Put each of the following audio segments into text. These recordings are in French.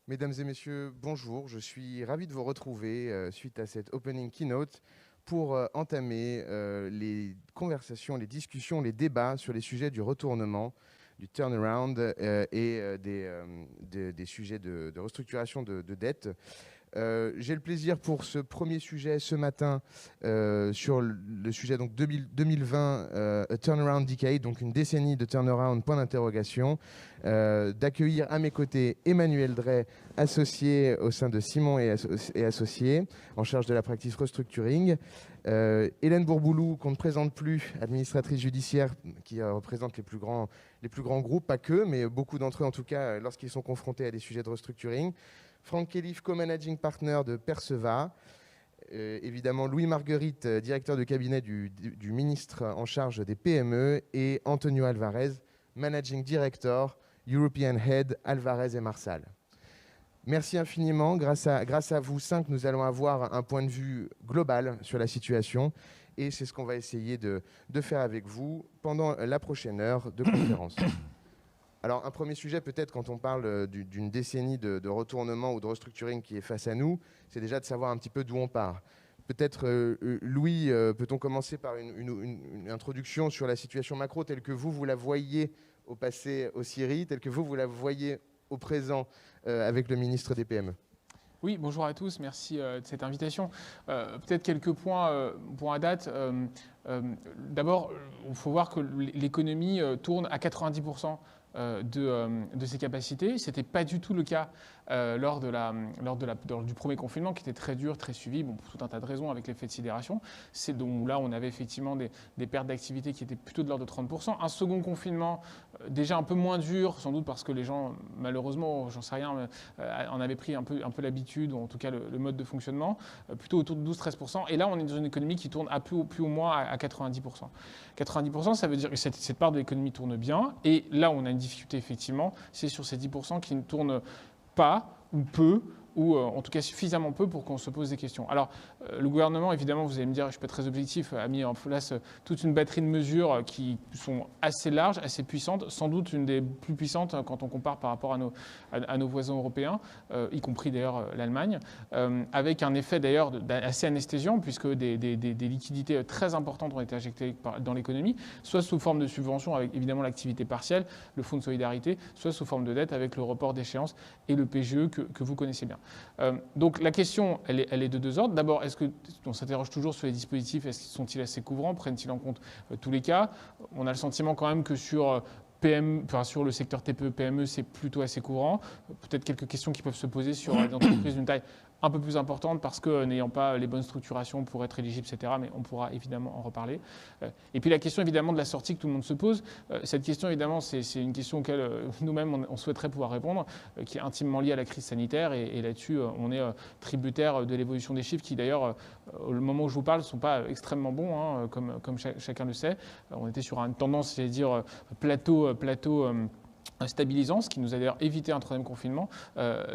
Mesdames et messieurs, bonjour. Je suis ravi de vous retrouver suite à cette opening keynote pour entamer les conversations, les discussions, les débats sur les sujets du retournement, du turnaround des sujets de restructuration de dette. J'ai le plaisir pour ce premier sujet ce matin sur le sujet donc 2020, A Turnaround Decade, donc une décennie de turnaround, point d'interrogation, d'accueillir à mes côtés Emmanuel Drey, associé au sein de Simon et Associés, en charge de la practice restructuring. Hélène Bourboulou, qu'on ne présente plus, administratrice judiciaire, qui représente les plus grands groupes, pas que, mais beaucoup d'entre eux en tout cas, lorsqu'ils sont confrontés à des sujets de restructuring. Franck Khelif, co-managing partner de Perceva. Évidemment, Louis Marguerite, directeur de cabinet du ministre en charge des PME. Et Antonio Alvarez, managing director, European Head, Alvarez et Marsal. Merci infiniment. Grâce à vous cinq, nous allons avoir un point de vue global sur la situation. Et c'est ce qu'on va essayer de faire avec vous pendant la prochaine heure de conférence. Alors, un premier sujet, peut-être, quand on parle d'une décennie de retournement ou de restructuring qui est face à nous, c'est déjà de savoir un petit peu d'où on part. Peut-être, Louis, peut-on commencer par une introduction sur la situation macro telle que vous la voyez au passé au Syrie, telle que vous la voyez au présent avec le ministre des PME? Oui, bonjour à tous, merci de cette invitation. Peut-être quelques points à date. D'abord, il faut voir que l'économie tourne à 90% de ses capacités. Ce n'était pas du tout le cas lors du premier confinement, qui était très dur, très suivi, pour tout un tas de raisons, avec l'effet de sidération. C'est donc là, on avait effectivement des pertes d'activité qui étaient plutôt de l'ordre de 30%. Un second confinement, déjà un peu moins dur, sans doute parce que les gens, malheureusement, j'en sais rien, en avaient pris un peu l'habitude, ou en tout cas le mode de fonctionnement, plutôt autour de 12-13%. Et là, on est dans une économie qui tourne à plus ou moins à 90%. 90%, ça veut dire que cette part de l'économie tourne bien. Et là, on a une difficulté, effectivement, c'est sur ces 10% qui ne tournent pas ou peu, ou en tout cas suffisamment peu pour qu'on se pose des questions. Alors, le gouvernement, évidemment, vous allez me dire, je ne suis pas très objectif, a mis en place toute une batterie de mesures qui sont assez larges, assez puissantes, sans doute une des plus puissantes quand on compare par rapport à nos voisins européens, y compris d'ailleurs l'Allemagne, avec un effet d'ailleurs assez anesthésiant, puisque des liquidités très importantes ont été injectées dans l'économie, soit sous forme de subventions avec évidemment l'activité partielle, le fonds de solidarité, soit sous forme de dette avec le report d'échéance et le PGE que vous connaissez bien. Donc la question, elle est de deux ordres. D'abord, est-ce qu'on s'interroge toujours sur les dispositifs, sont-ils assez couvrants, prennent-ils en compte tous les cas? On a le sentiment quand même que sur sur le secteur TPE-PME, c'est plutôt assez courant. Peut-être quelques questions qui peuvent se poser sur des entreprises d'une taille un peu plus importante parce que n'ayant pas les bonnes structurations pour être éligible, etc. Mais on pourra évidemment en reparler. Et puis la question évidemment de la sortie que tout le monde se pose. Cette question évidemment, c'est une question auquel nous-mêmes on souhaiterait pouvoir répondre, qui est intimement liée à la crise sanitaire. Et là-dessus, on est tributaire de l'évolution des chiffres qui d'ailleurs, au moment où je vous parle, ne sont pas extrêmement bons, hein, comme chacun le sait. On était sur une tendance, j'allais dire, plateau stabilisant, ce qui nous a d'ailleurs évité un troisième confinement,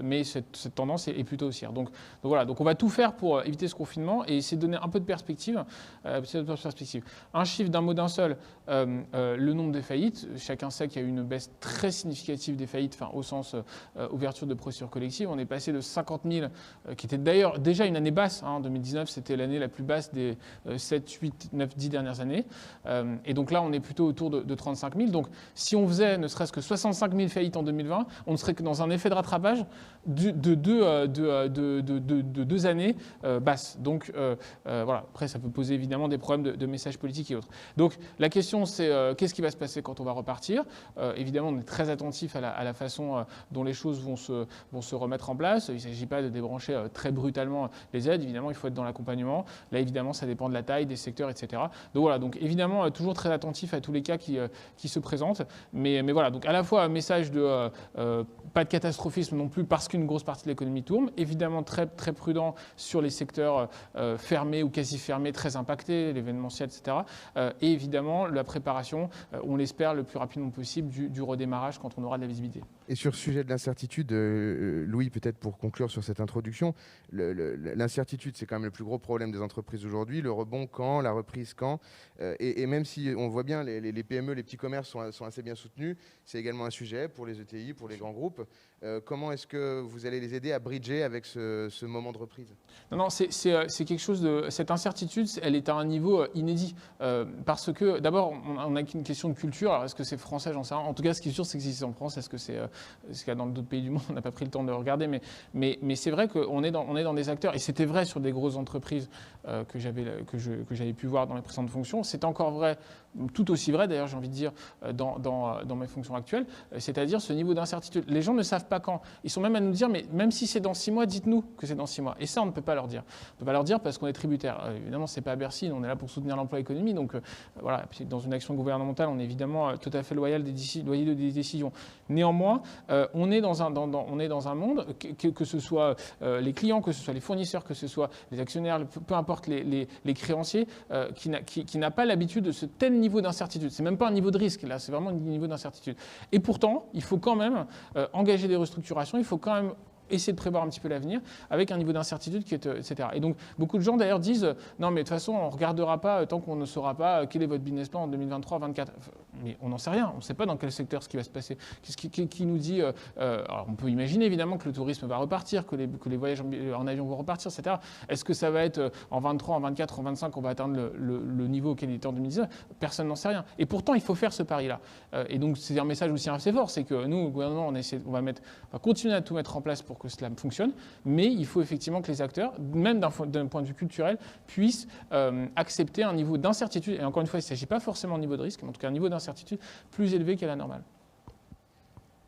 mais cette tendance est plutôt haussière. Donc voilà, donc on va tout faire pour éviter ce confinement et essayer de donner un peu de perspective. Un chiffre d'un mot d'un seul, le nombre de faillites. Chacun sait qu'il y a eu une baisse très significative des faillites, au sens ouverture de procédures collectives. On est passé de 50 000, qui était d'ailleurs déjà une année basse. 2019, c'était l'année la plus basse des 7, 8, 9, 10 dernières années. Et donc là, on est plutôt autour de 35 000. Donc si on faisait ne serait-ce que 65 000 faillites en 2020, on ne serait que dans un effet de rattrapage de deux années basses. Donc voilà, après ça peut poser évidemment des problèmes de messages politiques et autres. Donc la question c'est qu'est-ce qui va se passer quand on va repartir? Évidemment on est très attentif à la façon dont les choses vont se remettre en place. Il ne s'agit pas de débrancher très brutalement les aides, évidemment il faut être dans l'accompagnement. Là évidemment ça dépend de la taille, des secteurs, etc. Donc voilà, donc évidemment toujours très attentif à tous les cas qui se présentent. Mais voilà, donc à la fois un message de pas de catastrophisme non plus parce qu'une grosse partie de l'économie tourne, évidemment très, très prudent sur les secteurs fermés ou quasi fermés, très impactés, l'événementiel, etc. Et évidemment la préparation, on l'espère le plus rapidement possible du redémarrage quand on aura de la visibilité. Et sur le sujet de l'incertitude, Louis, peut-être pour conclure sur cette introduction, l'incertitude, c'est quand même le plus gros problème des entreprises aujourd'hui. Le rebond quand, la reprise quand. Et même si on voit bien les PME, les petits commerces sont assez bien soutenus, c'est également un sujet pour les ETI, pour les grands groupes. Comment est-ce que vous allez les aider à bridger avec ce moment de reprise? Non, c'est quelque chose de... Cette incertitude, elle est à un niveau inédit. Parce que, d'abord, on n'a qu'une question de culture. Alors, est-ce que c'est français? J'en sais rien. En tout cas, ce qui est sûr, c'est que si c'est en France, est-ce que c'est ce qu'il y a dans d'autres pays du monde? On n'a pas pris le temps de regarder. Mais c'est vrai qu'on est dans des acteurs, et c'était vrai sur des grosses entreprises que j'avais pu voir dans les précédentes fonctions. C'est encore vrai, tout aussi vrai, d'ailleurs, j'ai envie de dire, dans mes fonctions actuelles. C'est-à-dire ce niveau d'incertitude. Les gens ne savent pas quand. Ils sont même à nous dire, mais même si c'est dans 6 mois, dites-nous que c'est dans 6 mois. Et ça, on ne peut pas leur dire. On ne peut pas leur dire parce qu'on est tributaire. Évidemment, ce n'est pas à Bercy, on est là pour soutenir l'emploi et l'économie. Donc voilà, puis dans une action gouvernementale, on est évidemment tout à fait loyal des décisions. Néanmoins, on est dans un monde, que ce soit les clients, que ce soit les fournisseurs, que ce soit les actionnaires, peu importe les créanciers, qui n'a pas l'habitude de ce tel niveau d'incertitude. Ce n'est même pas un niveau de risque, là, c'est vraiment un niveau d'incertitude. Et pourtant, il faut quand même engager des restructurations, il faut quand même essayer de prévoir un petit peu l'avenir avec un niveau d'incertitude qui est, etc. Et donc, beaucoup de gens d'ailleurs disent non, mais de toute façon, on ne regardera pas tant qu'on ne saura pas quel est votre business plan en 2023-2024. Mais on n'en sait rien, on ne sait pas dans quel secteur ce qui va se passer. Qui nous dit alors on peut imaginer évidemment que le tourisme va repartir, que les voyages en avion vont repartir, etc. Est-ce que ça va être en 23, en 24, en 25 qu'on va atteindre le niveau auquel il était en 2019? Personne n'en sait rien. Et pourtant, il faut faire ce pari-là. Et donc, c'est un message aussi assez fort, c'est que nous, au gouvernement, on va continuer à tout mettre en place pour que cela fonctionne, mais il faut effectivement que les acteurs, même d'un point de vue culturel, puissent accepter un niveau d'incertitude. Et encore une fois, il ne s'agit pas forcément de niveau de risque, mais en tout cas un niveau d'incertitude plus élevé qu'à la normale.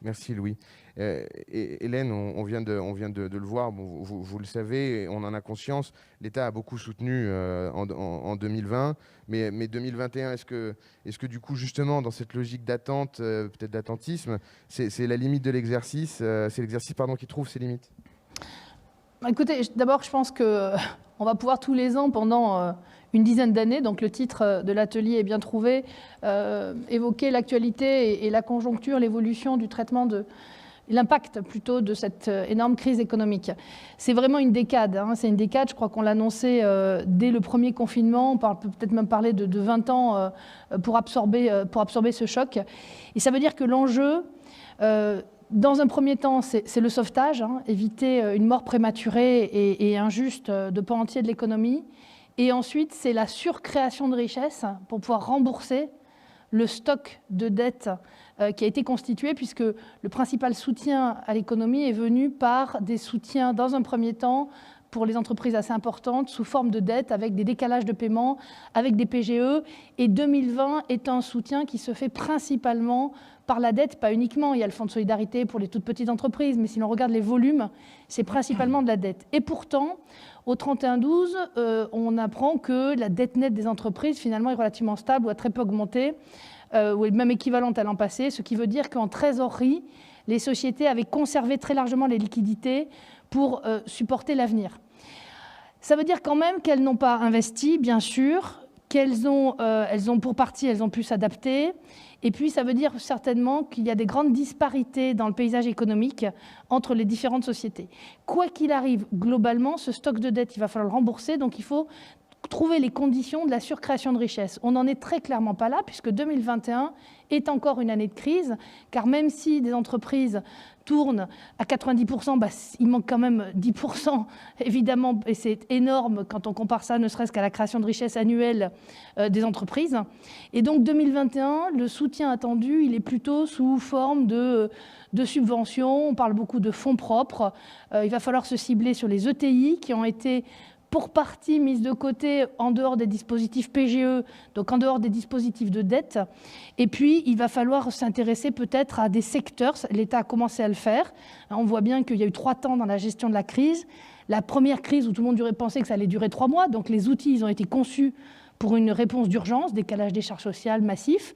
Merci Louis. Hélène, on vient de le voir, bon, vous le savez, on en a conscience, l'État a beaucoup soutenu en 2020, mais 2021, est-ce que du coup, justement, dans cette logique d'attente, peut-être d'attentisme, c'est la limite de l'exercice, c'est l'exercice qui trouve ses limites? Écoutez, d'abord, je pense qu'on va pouvoir tous les ans, pendant une dizaine d'années, donc le titre de l'atelier est bien trouvé, évoquer l'actualité et la conjoncture, l'évolution du traitement l'impact plutôt de cette énorme crise économique. C'est vraiment une décade, c'est une décade, je crois qu'on l'a annoncé dès le premier confinement, on peut peut-être même parler de 20 ans pour absorber ce choc. Et ça veut dire que l'enjeu, dans un premier temps, c'est le sauvetage, éviter une mort prématurée et injuste de pans entiers de l'économie. Et ensuite, c'est la surcréation de richesses pour pouvoir rembourser le stock de dettes qui a été constitué, puisque le principal soutien à l'économie est venu par des soutiens, dans un premier temps, pour les entreprises assez importantes, sous forme de dettes, avec des décalages de paiement, avec des PGE. Et 2020 est un soutien qui se fait principalement par la dette, pas uniquement. Il y a le fonds de solidarité pour les toutes petites entreprises, mais si l'on regarde les volumes, c'est principalement de la dette. Et pourtant, au 31-12, on apprend que la dette nette des entreprises, finalement, est relativement stable ou a très peu augmenté, ou est même équivalente à l'an passé, ce qui veut dire qu'en trésorerie, les sociétés avaient conservé très largement les liquidités pour supporter l'avenir. Ça veut dire quand même qu'elles n'ont pas investi, bien sûr, elles ont pour partie, elles ont pu s'adapter. Et puis, ça veut dire certainement qu'il y a des grandes disparités dans le paysage économique entre les différentes sociétés. Quoi qu'il arrive, globalement, ce stock de dette, il va falloir le rembourser. Donc, il faut trouver les conditions de la surcréation de richesse. On n'en est très clairement pas là, puisque 2021 est encore une année de crise, car même si des entreprises tournent à 90%, il manque quand même 10%, évidemment, et c'est énorme quand on compare ça, ne serait-ce qu'à la création de richesse annuelle des entreprises. Et donc 2021, le soutien attendu, il est plutôt sous forme de subventions, on parle beaucoup de fonds propres, il va falloir se cibler sur les ETI qui ont été pour partie mise de côté en dehors des dispositifs PGE, donc en dehors des dispositifs de dette. Et puis, il va falloir s'intéresser peut-être à des secteurs. L'État a commencé à le faire. On voit bien qu'il y a eu 3 temps dans la gestion de la crise. La première crise où tout le monde aurait pensé que ça allait durer 3 mois, donc les outils ils ont été conçus pour une réponse d'urgence, décalage des charges sociales massif.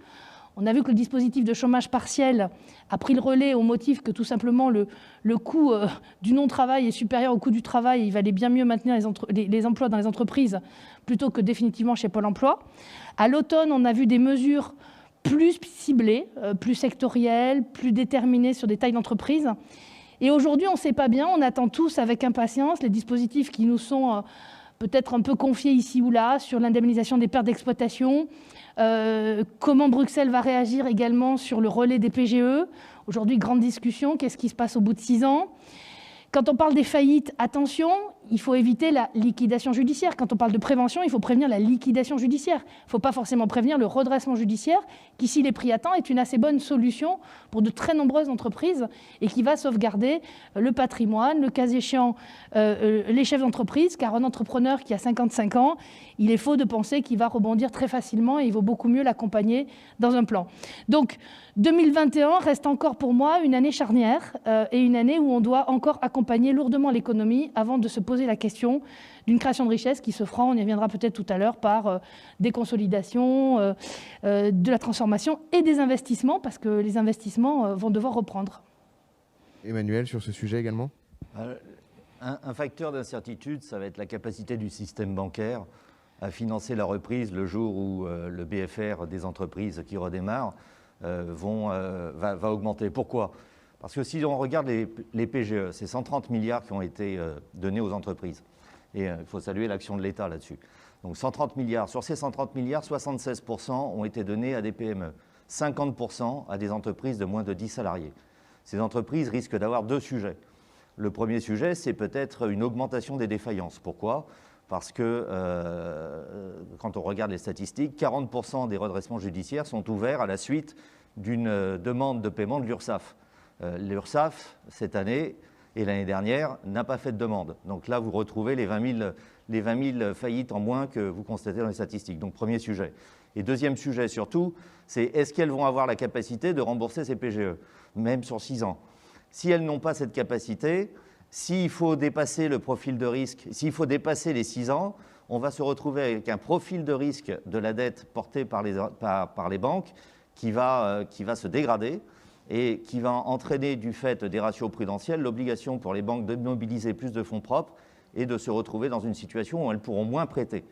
On a vu que le dispositif de chômage partiel a pris le relais au motif que tout simplement le coût du non-travail est supérieur au coût du travail. Il valait bien mieux maintenir les emplois dans les entreprises plutôt que définitivement chez Pôle emploi. À l'automne, on a vu des mesures plus ciblées, plus sectorielles, plus déterminées sur des tailles d'entreprise. Et aujourd'hui, on ne sait pas bien, on attend tous avec impatience les dispositifs qui nous sont peut-être un peu confiées ici ou là sur l'indemnisation des pertes d'exploitation. Comment Bruxelles va réagir également sur le relais des PGE. Aujourd'hui, grande discussion, qu'est-ce qui se passe au bout de 6 ans? Quand on parle des faillites, attention, il faut éviter la liquidation judiciaire. Quand on parle de prévention, il faut prévenir la liquidation judiciaire. Il ne faut pas forcément prévenir le redressement judiciaire, qui, s'il est pris à temps, est une assez bonne solution pour de très nombreuses entreprises et qui va sauvegarder le patrimoine, le cas échéant, les chefs d'entreprise, car un entrepreneur qui a 55 ans, il est faux de penser qu'il va rebondir très facilement et il vaut beaucoup mieux l'accompagner dans un plan. Donc, 2021 reste encore pour moi une année charnière et une année où on doit encore accompagner lourdement l'économie avant de se poser la question d'une création de richesse qui se fera, on y reviendra peut-être tout à l'heure, par des consolidations, de la transformation et des investissements, parce que les investissements vont devoir reprendre. Emmanuel, sur ce sujet également? Un facteur d'incertitude, ça va être la capacité du système bancaire à financer la reprise le jour où le BFR des entreprises qui redémarrent va augmenter. Pourquoi? Parce que si on regarde les PGE, c'est 130 milliards qui ont été donnés aux entreprises. Et il faut saluer l'action de l'État là-dessus. Donc 130 milliards. Sur ces 130 milliards, 76% ont été donnés à des PME, 50% à des entreprises de moins de 10 salariés. Ces entreprises risquent d'avoir 2 sujets. Le premier sujet, c'est peut-être une augmentation des défaillances. Pourquoi? Parce que quand on regarde les statistiques, 40% des redressements judiciaires sont ouverts à la suite d'une demande de paiement de l'URSSAF. L'URSSAF, cette année et l'année dernière, n'a pas fait de demande. Donc là, vous retrouvez les 20 000 faillites en moins que vous constatez dans les statistiques. Donc premier sujet. Et deuxième sujet surtout, c'est est-ce qu'elles vont avoir la capacité de rembourser ces PGE, même sur 6 ans? Si elles n'ont pas cette capacité, s'il faut dépasser le profil de risque, s'il faut dépasser les 6 ans, on va se retrouver avec un profil de risque de la dette portée par les banques qui va se dégrader et qui va entraîner du fait des ratios prudentiels l'obligation pour les banques de mobiliser plus de fonds propres et de se retrouver dans une situation où elles pourront moins prêter.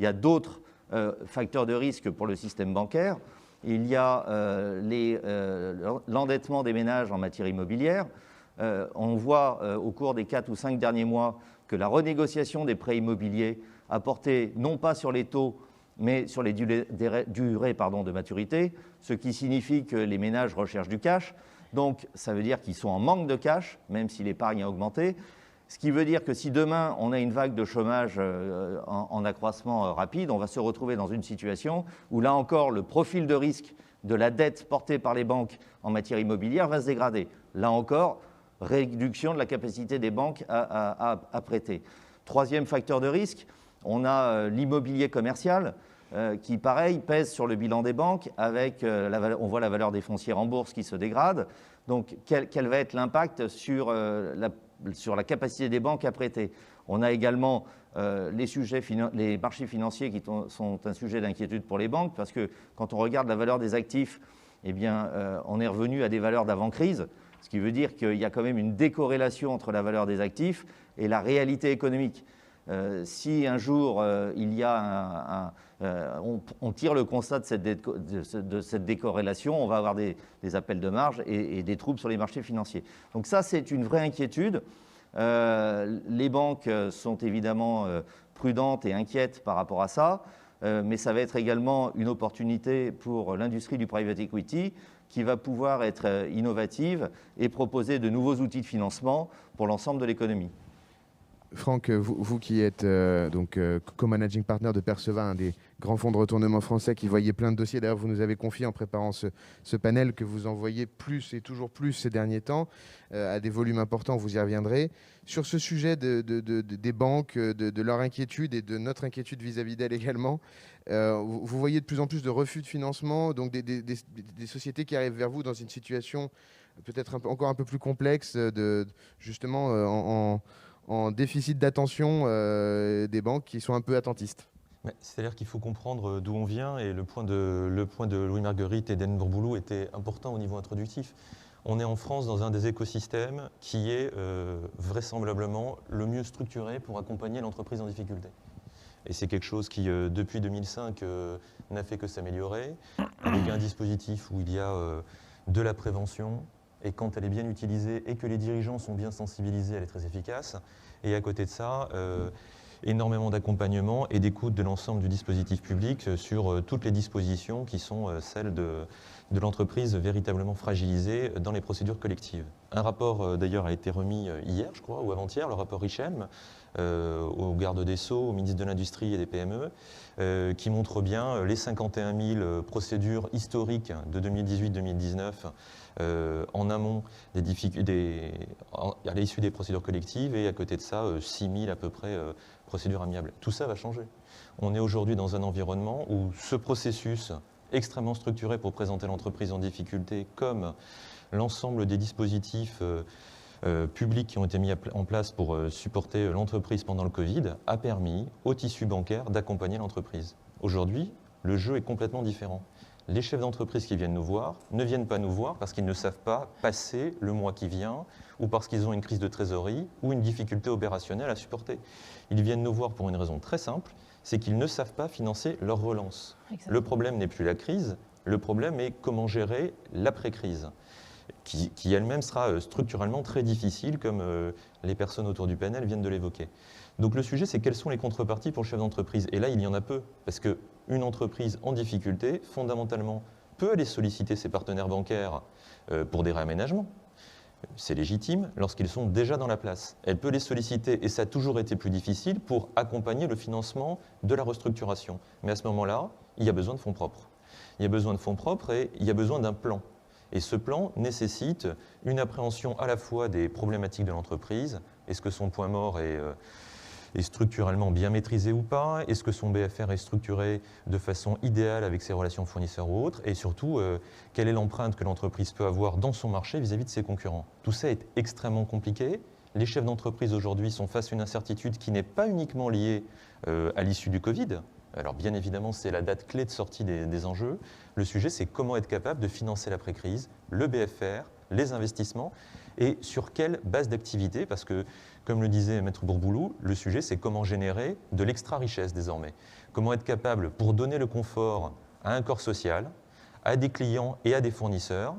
Il y a d'autres facteurs de risque pour le système bancaire. Il y a l'endettement des ménages en matière immobilière. On voit au cours des 4 ou 5 derniers mois que la renégociation des prêts immobiliers a porté non pas sur les taux, mais sur les durées de maturité, ce qui signifie que les ménages recherchent du cash. Donc, ça veut dire qu'ils sont en manque de cash, même si l'épargne a augmenté. Ce qui veut dire que si demain, on a une vague de chômage en accroissement rapide, on va se retrouver dans une situation où, là encore, le profil de risque de la dette portée par les banques en matière immobilière va se dégrader. Là encore, réduction de la capacité des banques à prêter. Troisième facteur de risque, on a l'immobilier commercial qui, pareil, pèse sur le bilan des banques avec, on voit la valeur des foncières en bourse qui se dégrade. Donc, quel va être l'impact sur la capacité des banques à prêter? On a également les marchés financiers qui sont un sujet d'inquiétude pour les banques parce que quand on regarde la valeur des actifs, eh bien, on est revenu à des valeurs d'avant-crise, ce qui veut dire qu'il y a quand même une décorrélation entre la valeur des actifs et la réalité économique. Si un jour on tire le constat de cette décorrélation, on va avoir des appels de marge et des troubles sur les marchés financiers. Donc ça, c'est une vraie inquiétude. Les banques sont évidemment prudentes et inquiètes par rapport à ça, mais ça va être également une opportunité pour l'industrie du private equity qui va pouvoir être innovative et proposer de nouveaux outils de financement pour l'ensemble de l'économie. Franck, vous qui êtes co-managing partner de Perceva, un des grands fonds de retournement français qui voyait plein de dossiers. D'ailleurs, vous nous avez confié en préparant ce panel que vous envoyez plus et toujours plus ces derniers temps, à des volumes importants, vous y reviendrez. Sur ce sujet des banques, de leur inquiétude et de notre inquiétude vis-à-vis d'elles également, vous voyez de plus en plus de refus de financement, donc des sociétés qui arrivent vers vous dans une situation peut-être encore un peu plus complexe, justement en déficit d'attention des banques qui sont un peu attentistes. C'est-à-dire qu'il faut comprendre d'où on vient et le point de Louis Marguerite et d'Anne Bourboulou était important au niveau introductif. On est en France dans un des écosystèmes qui est vraisemblablement le mieux structuré pour accompagner l'entreprise en difficulté. Et c'est quelque chose qui, depuis 2005, n'a fait que s'améliorer, avec un dispositif où il y a de la prévention, et quand elle est bien utilisée et que les dirigeants sont bien sensibilisés, elle est très efficace. Et à côté de ça, énormément d'accompagnement et d'écoute de l'ensemble du dispositif public sur toutes les dispositions qui sont celles de l'entreprise véritablement fragilisée dans les procédures collectives. Un rapport d'ailleurs a été remis hier, je crois, ou avant-hier, le rapport Richelme, au garde des Sceaux, au ministre de l'Industrie et des PME, qui montre bien les 51 000 procédures historiques de 2018-2019 en amont à l'issue des procédures collectives, et à côté de ça, 6 000 à peu près procédures amiables. Tout ça va changer. On est aujourd'hui dans un environnement où ce processus extrêmement structuré pour présenter l'entreprise en difficulté, comme l'ensemble des dispositifs publics qui ont été mis en place pour supporter l'entreprise pendant le Covid, a permis au tissu bancaire d'accompagner l'entreprise. Aujourd'hui, le jeu est complètement différent. Les chefs d'entreprise qui viennent nous voir ne viennent pas nous voir parce qu'ils ne savent pas passer le mois qui vient, ou parce qu'ils ont une crise de trésorerie ou une difficulté opérationnelle à supporter. Ils viennent nous voir pour une raison très simple, c'est qu'ils ne savent pas financer leur relance. Exactement. Le problème n'est plus la crise, le problème est comment gérer l'après-crise, qui elle-même sera structurellement très difficile, comme les personnes autour du panel viennent de l'évoquer. Donc le sujet, c'est quelles sont les contreparties pour le chef d'entreprise. Et là, il y en a peu, parce qu'une entreprise en difficulté, fondamentalement, peut aller solliciter ses partenaires bancaires pour des réaménagements. C'est légitime lorsqu'ils sont déjà dans la place. Elle peut les solliciter, et ça a toujours été plus difficile, pour accompagner le financement de la restructuration. Mais à ce moment-là, il y a besoin de fonds propres. Il y a besoin de fonds propres et il y a besoin d'un plan. Et ce plan nécessite une appréhension à la fois des problématiques de l'entreprise. Est-ce que son point mort est structurellement bien maîtrisé ou pas? Est-ce que son BFR est structuré de façon idéale avec ses relations fournisseurs ou autres? Et surtout, quelle est l'empreinte que l'entreprise peut avoir dans son marché vis-à-vis de ses concurrents? Tout ça est extrêmement compliqué. Les chefs d'entreprise aujourd'hui sont face à une incertitude qui n'est pas uniquement liée à l'issue du Covid. Alors bien évidemment, c'est la date clé de sortie des enjeux. Le sujet, c'est comment être capable de financer l'après-crise, le BFR, les investissements, et sur quelle base d'activité, parce que, comme le disait Maître Bourboulou, le sujet, c'est comment générer de l'extra-richesse désormais. Comment être capable, pour donner le confort à un corps social, à des clients et à des fournisseurs,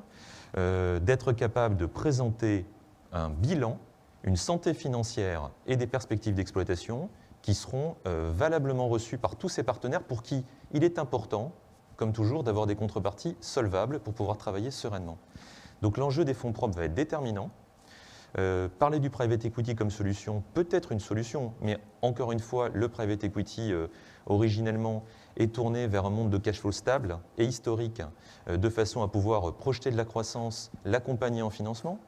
d'être capable de présenter un bilan, une santé financière et des perspectives d'exploitation qui seront valablement reçus par tous ces partenaires pour qui il est important, comme toujours, d'avoir des contreparties solvables pour pouvoir travailler sereinement. Donc l'enjeu des fonds propres va être déterminant. Parler du private equity comme solution peut être une solution, mais encore une fois, le private equity originellement est tourné vers un monde de cash flow stable et historique, de façon à pouvoir projeter de la croissance, l'accompagner en financement.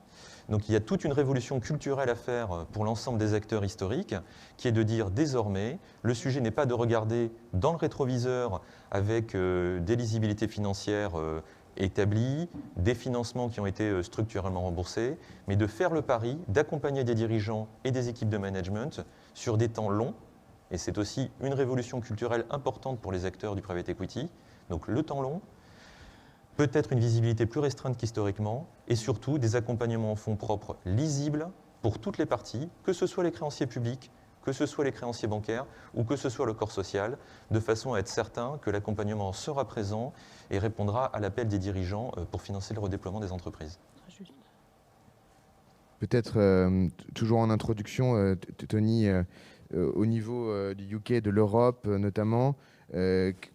Donc il y a toute une révolution culturelle à faire pour l'ensemble des acteurs historiques, qui est de dire désormais, le sujet n'est pas de regarder dans le rétroviseur avec des lisibilités financières établies, des financements qui ont été structurellement remboursés, mais de faire le pari d'accompagner des dirigeants et des équipes de management sur des temps longs. Et c'est aussi une révolution culturelle importante pour les acteurs du private equity. Donc le temps long, peut-être une visibilité plus restreinte qu'historiquement, et surtout des accompagnements en fonds propres lisibles pour toutes les parties, que ce soit les créanciers publics, que ce soit les créanciers bancaires ou que ce soit le corps social, de façon à être certain que l'accompagnement sera présent et répondra à l'appel des dirigeants pour financer le redéploiement des entreprises. Peut-être toujours en introduction, Tony, au niveau du UK, de l'Europe notamment,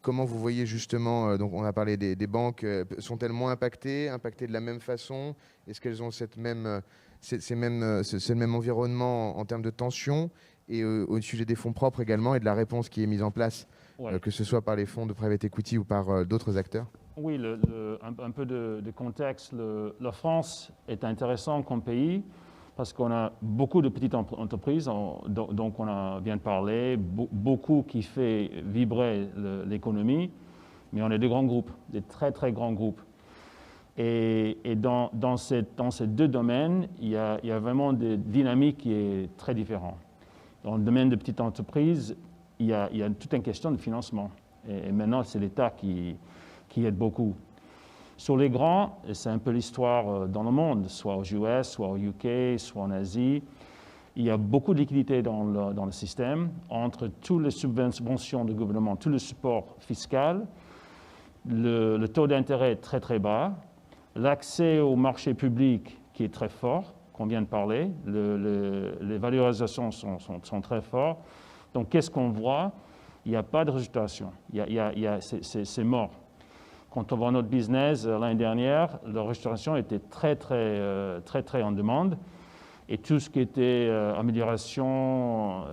comment vous voyez justement, donc on a parlé des banques, sont-elles moins impactées de la même façon? Est-ce qu'elles ont ce même environnement en termes de tension? Et au sujet des fonds propres également et de la réponse qui est mise en place, que ce soit par les fonds de private equity ou par d'autres acteurs? Oui, un peu de contexte. La France est intéressant comme pays parce qu'on a beaucoup de petites entreprises, donc on vient de parler, beaucoup qui fait vibrer l'économie, mais on a des grands groupes, des très très grands groupes. Et dans ces deux domaines, il y a vraiment des dynamiques qui est très différentes. Dans le domaine de petites entreprises, il y a toute une question de financement. Et maintenant, c'est l'État qui aide beaucoup. Sur les grands, c'est un peu l'histoire dans le monde, soit aux US, soit au UK, soit en Asie. Il y a beaucoup de liquidités dans le système, entre toutes les subventions du gouvernement, tout le support fiscal. Le taux d'intérêt est très très bas. L'accès au marché public qui est très fort, qu'on vient de parler. Les valorisations sont très fortes. Donc, qu'est-ce qu'on voit? Il n'y a pas de restructuration. C'est mort. Quand on voit notre business l'année dernière, la restructuration était très en demande. Et tout ce qui était amélioration,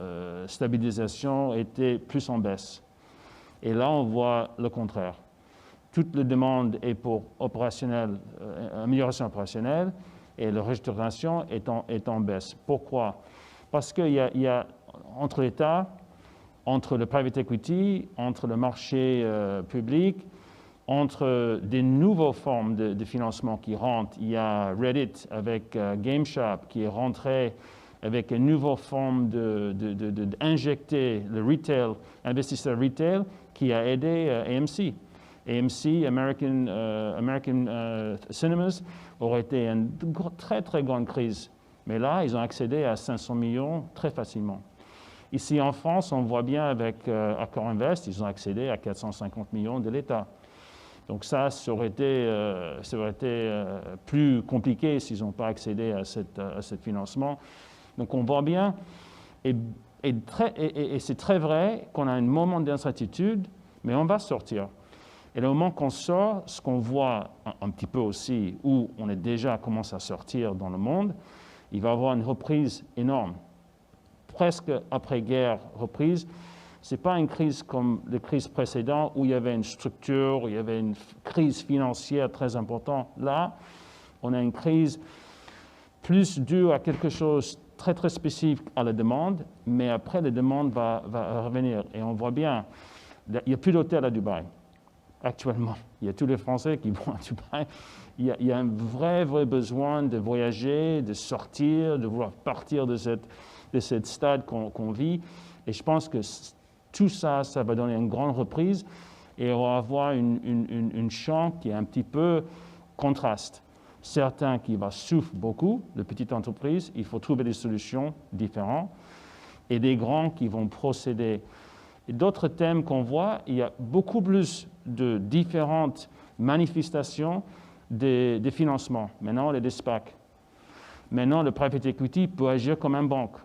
stabilisation était plus en baisse. Et là, on voit le contraire. Toute la demande est pour amélioration opérationnelle et la restructuration est en baisse. Pourquoi? Parce qu'il y a entre l'État, entre le private equity, entre le marché public, entre des nouvelles formes de financement qui rentrent. Il y a Reddit avec GameShop qui est rentré avec une nouvelle forme d'injecter le retail, investisseur retail, qui a aidé AMC. AMC, American Cinemas, aurait été une très grande crise. Mais là, ils ont accédé à 500 millions très facilement. Ici en France, on voit bien avec Accor Invest, ils ont accédé à 450 millions de l'État. Donc ça aurait été plus compliqué s'ils n'ont pas accédé à ce financement. Donc on voit bien, et c'est très vrai qu'on a un moment d'incertitude, mais on va sortir. Et le moment qu'on sort, ce qu'on voit un petit peu aussi, où on est déjà commencé à sortir dans le monde, il va y avoir une reprise énorme. Presque après-guerre reprise. Ce n'est pas une crise comme les crises précédentes où il y avait une structure, où il y avait une crise financière très importante. Là, on a une crise plus due à quelque chose très spécifique à la demande, mais après, la demande va revenir. Et on voit bien, il n'y a plus d'hôtels à Dubaï, actuellement. Il y a tous les Français qui vont à Dubaï. Il y a un vrai besoin de voyager, de sortir, de vouloir partir de cette stade qu'on vit. Et je pense que tout ça va donner une grande reprise et on va avoir une champ qui est un petit peu contraste. Certains qui vont souffrir beaucoup, les petites entreprises, il faut trouver des solutions différentes, et des grands qui vont procéder. Et d'autres thèmes qu'on voit, il y a beaucoup plus de différentes manifestations des financements. Maintenant, on a des SPAC. Maintenant, le private equity peut agir comme une banque.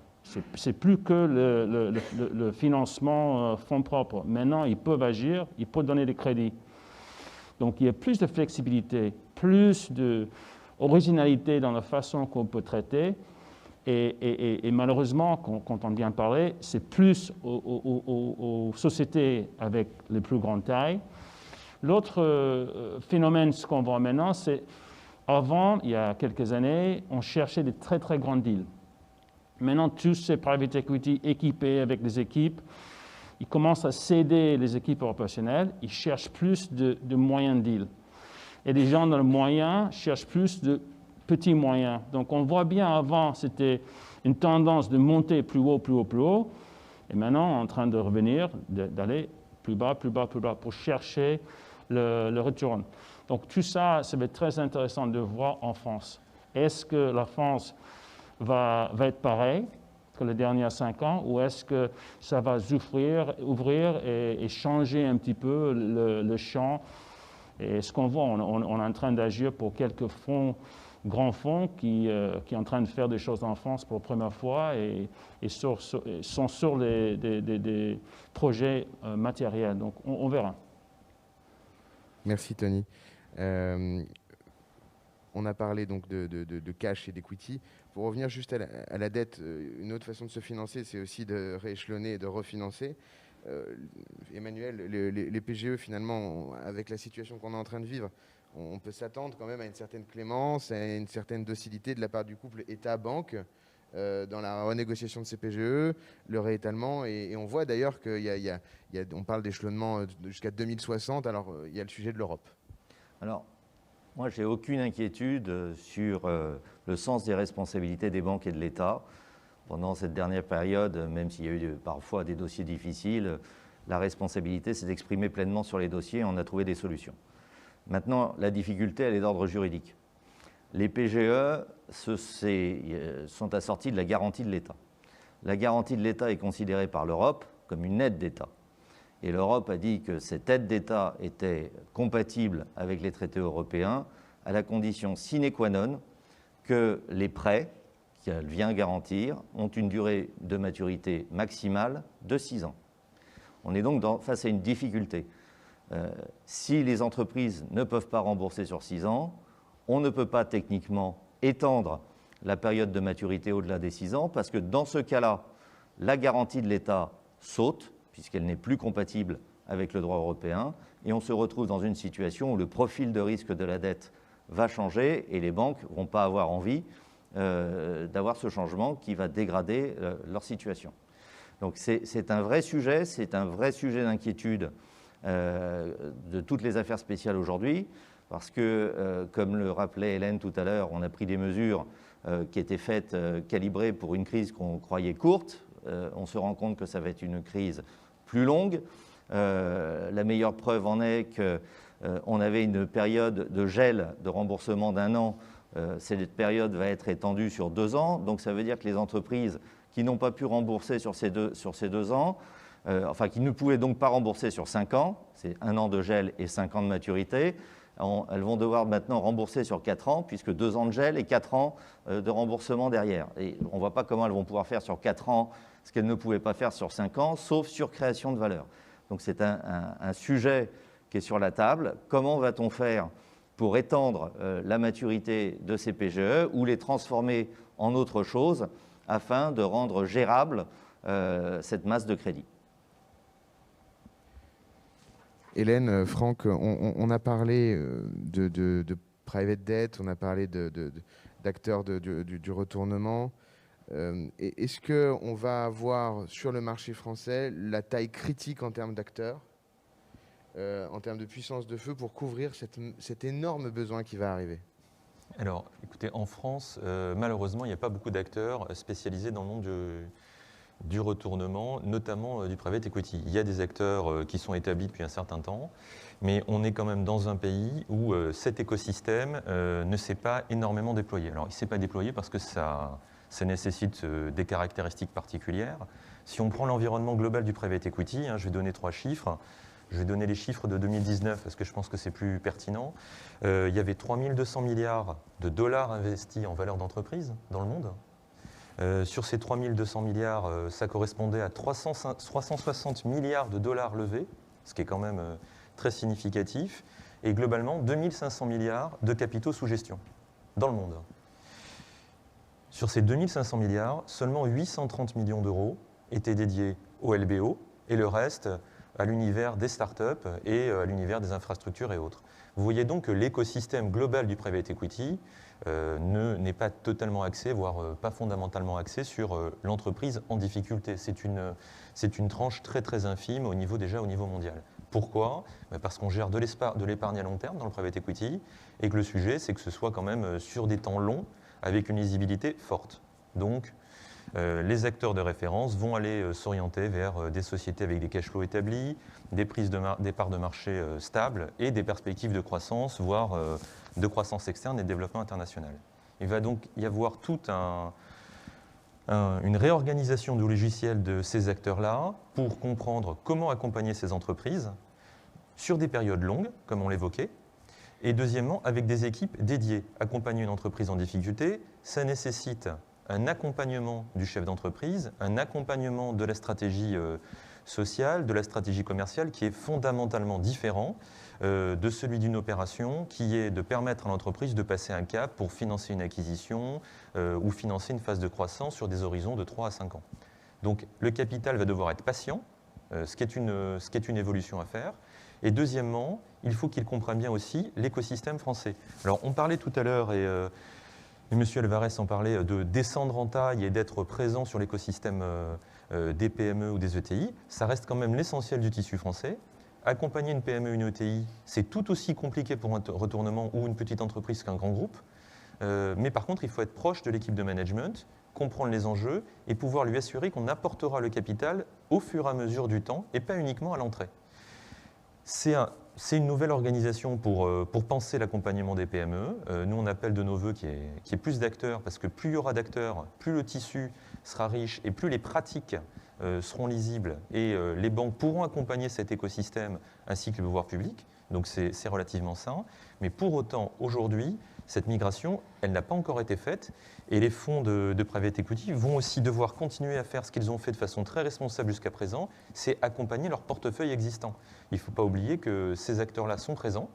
C'est plus que le financement fonds propres. Maintenant, ils peuvent agir, ils peuvent donner des crédits. Donc, il y a plus de flexibilité, plus d'originalité dans la façon qu'on peut traiter. Et malheureusement, quand on vient parler, c'est plus aux sociétés avec les plus grandes tailles. L'autre phénomène, ce qu'on voit maintenant, c'est avant, il y a quelques années, on cherchait des très grands deals. Maintenant, tous ces private equity équipés avec des équipes, ils commencent à céder les équipes opérationnelles, ils cherchent plus de moyens deals. Et les gens dans le moyen cherchent plus de petits moyens. Donc on voit bien avant, c'était une tendance de monter plus haut. Et maintenant, on est en train de revenir, d'aller plus bas pour chercher le retour. Donc tout ça, ça va être très intéressant de voir en France. Est-ce que la France va être pareil que les derniers 5 ans, ou est-ce que ça va ouvrir et changer un petit peu le champ? Et ce qu'on voit, on est en train d'agir pour quelques grands fonds qui sont en train de faire des choses en France pour la première fois et sont sur des projets matériels. Donc on verra. Merci Tony. On a parlé donc de cash et d'equity. Pour revenir juste à la dette, une autre façon de se financer, c'est aussi de rééchelonner et de refinancer. Emmanuel, les PGE, finalement, avec la situation qu'on est en train de vivre, on peut s'attendre quand même à une certaine clémence, à une certaine docilité de la part du couple État-Banque dans la renégociation de ces PGE, le réétalement. Et on voit d'ailleurs qu'on parle d'échelonnement jusqu'à 2060. Alors, il y a le sujet de l'Europe. Alors, moi, je n'ai aucune inquiétude sur le sens des responsabilités des banques et de l'État. Pendant cette dernière période, même s'il y a eu parfois des dossiers difficiles, la responsabilité s'est exprimée pleinement sur les dossiers et on a trouvé des solutions. Maintenant, la difficulté, elle est d'ordre juridique. Les PGE sont assortis de la garantie de l'État. La garantie de l'État est considérée par l'Europe comme une aide d'État. Et l'Europe a dit que cette aide d'État était compatible avec les traités européens à la condition sine qua non que les prêts qu'elle vient garantir ont une durée de maturité maximale de 6 ans. On est donc face à une difficulté. Si les entreprises ne peuvent pas rembourser sur 6 ans, on ne peut pas techniquement étendre la période de maturité au-delà des 6 ans, parce que dans ce cas-là, la garantie de l'État saute, puisqu'elle n'est plus compatible avec le droit européen, et on se retrouve dans une situation où le profil de risque de la dette va changer, et les banques ne vont pas avoir envie d'avoir ce changement qui va dégrader leur situation. Donc c'est un vrai sujet d'inquiétude de toutes les affaires spéciales aujourd'hui, parce que, comme le rappelait Hélène tout à l'heure, on a pris des mesures qui étaient faites, calibrées pour une crise qu'on croyait courte. On se rend compte que ça va être une crise plus longue. La meilleure preuve en est qu'on avait une période de gel de remboursement d'1 an. Cette période va être étendue sur 2 ans. Donc ça veut dire que les entreprises qui n'ont pas pu rembourser sur ces 2 ans, qui ne pouvaient donc pas rembourser sur 5 ans, c'est 1 an de gel et 5 ans de maturité, elles vont devoir maintenant rembourser sur 4 ans, puisque 2 ans de gel et 4 ans de remboursement derrière. Et on ne voit pas comment elles vont pouvoir faire sur 4 ans ce qu'elles ne pouvaient pas faire sur 5 ans, sauf sur création de valeur. Donc c'est un sujet qui est sur la table. Comment va-t-on faire pour étendre la maturité de ces PGE ou les transformer en autre chose afin de rendre gérable cette masse de crédit? Hélène, Franck, on a parlé de private debt, on a parlé d'acteurs du retournement. Est-ce qu'on va avoir sur le marché français la taille critique en termes d'acteurs, en termes de puissance de feu, pour couvrir cet énorme besoin qui va arriver? Alors, écoutez, en France, malheureusement, il n'y a pas beaucoup d'acteurs spécialisés dans le monde du retournement, notamment du private equity. Il y a des acteurs qui sont établis depuis un certain temps, mais on est quand même dans un pays où cet écosystème ne s'est pas énormément déployé. Alors, il ne s'est pas déployé parce que ça nécessite des caractéristiques particulières. Si on prend l'environnement global du private equity, je vais donner 3 chiffres. Je vais donner les chiffres de 2019 parce que je pense que c'est plus pertinent. Il y avait 3200 milliards de dollars investis en valeur d'entreprise dans le monde. Sur ces 3200 milliards, ça correspondait à 360 milliards de dollars levés, ce qui est quand même très significatif, et globalement 2500 milliards de capitaux sous gestion dans le monde. Sur ces 2500 milliards, seulement 830 millions d'euros étaient dédiés au LBO et le reste à l'univers des startups et à l'univers des infrastructures et autres. Vous voyez donc que l'écosystème global du private equity n'est pas totalement axé, voire pas fondamentalement axé sur l'entreprise en difficulté. C'est une tranche très très infime au niveau mondial. Pourquoi? Parce qu'on gère de l'épargne à long terme dans le private equity et que le sujet, c'est que ce soit quand même sur des temps longs avec une lisibilité forte. Donc, les acteurs de référence vont aller s'orienter vers des sociétés avec des cash flows établis, des parts de marché stables et des perspectives de croissance, voire de croissance externe et de développement international. Il va donc y avoir toute une réorganisation du logiciel de ces acteurs-là pour comprendre comment accompagner ces entreprises sur des périodes longues, comme on l'évoquait, et deuxièmement, avec des équipes dédiées. Accompagner une entreprise en difficulté, ça nécessite un accompagnement du chef d'entreprise, un accompagnement de la stratégie sociale, de la stratégie commerciale qui est fondamentalement différent de celui d'une opération qui est de permettre à l'entreprise de passer un cap pour financer une acquisition ou financer une phase de croissance sur des horizons de 3 à 5 ans. Donc le capital va devoir être patient, ce qui est une évolution à faire. Et deuxièmement, il faut qu'il comprenne bien aussi l'écosystème français. Alors on parlait tout à l'heure, et M. Alvarez en parlait, de descendre en taille et d'être présent sur l'écosystème des PME ou des ETI. Ça reste quand même l'essentiel du tissu français. Accompagner une PME ou une ETI, c'est tout aussi compliqué pour un retournement ou une petite entreprise qu'un grand groupe. Mais par contre, il faut être proche de l'équipe de management, comprendre les enjeux et pouvoir lui assurer qu'on apportera le capital au fur et à mesure du temps et pas uniquement à l'entrée. C'est une nouvelle organisation pour penser l'accompagnement des PME. Nous, on appelle de nos voeux qu'il y ait plus d'acteurs, parce que plus il y aura d'acteurs, plus le tissu sera riche et plus les pratiques seront lisibles et les banques pourront accompagner cet écosystème ainsi que le pouvoir public. Donc c'est relativement sain. Mais pour autant, aujourd'hui, Cette migration, elle n'a pas encore été faite et les fonds de private equity vont aussi devoir continuer à faire ce qu'ils ont fait de façon très responsable jusqu'à présent, c'est accompagner leur portefeuille existant. Il ne faut pas oublier que ces acteurs-là sont présents.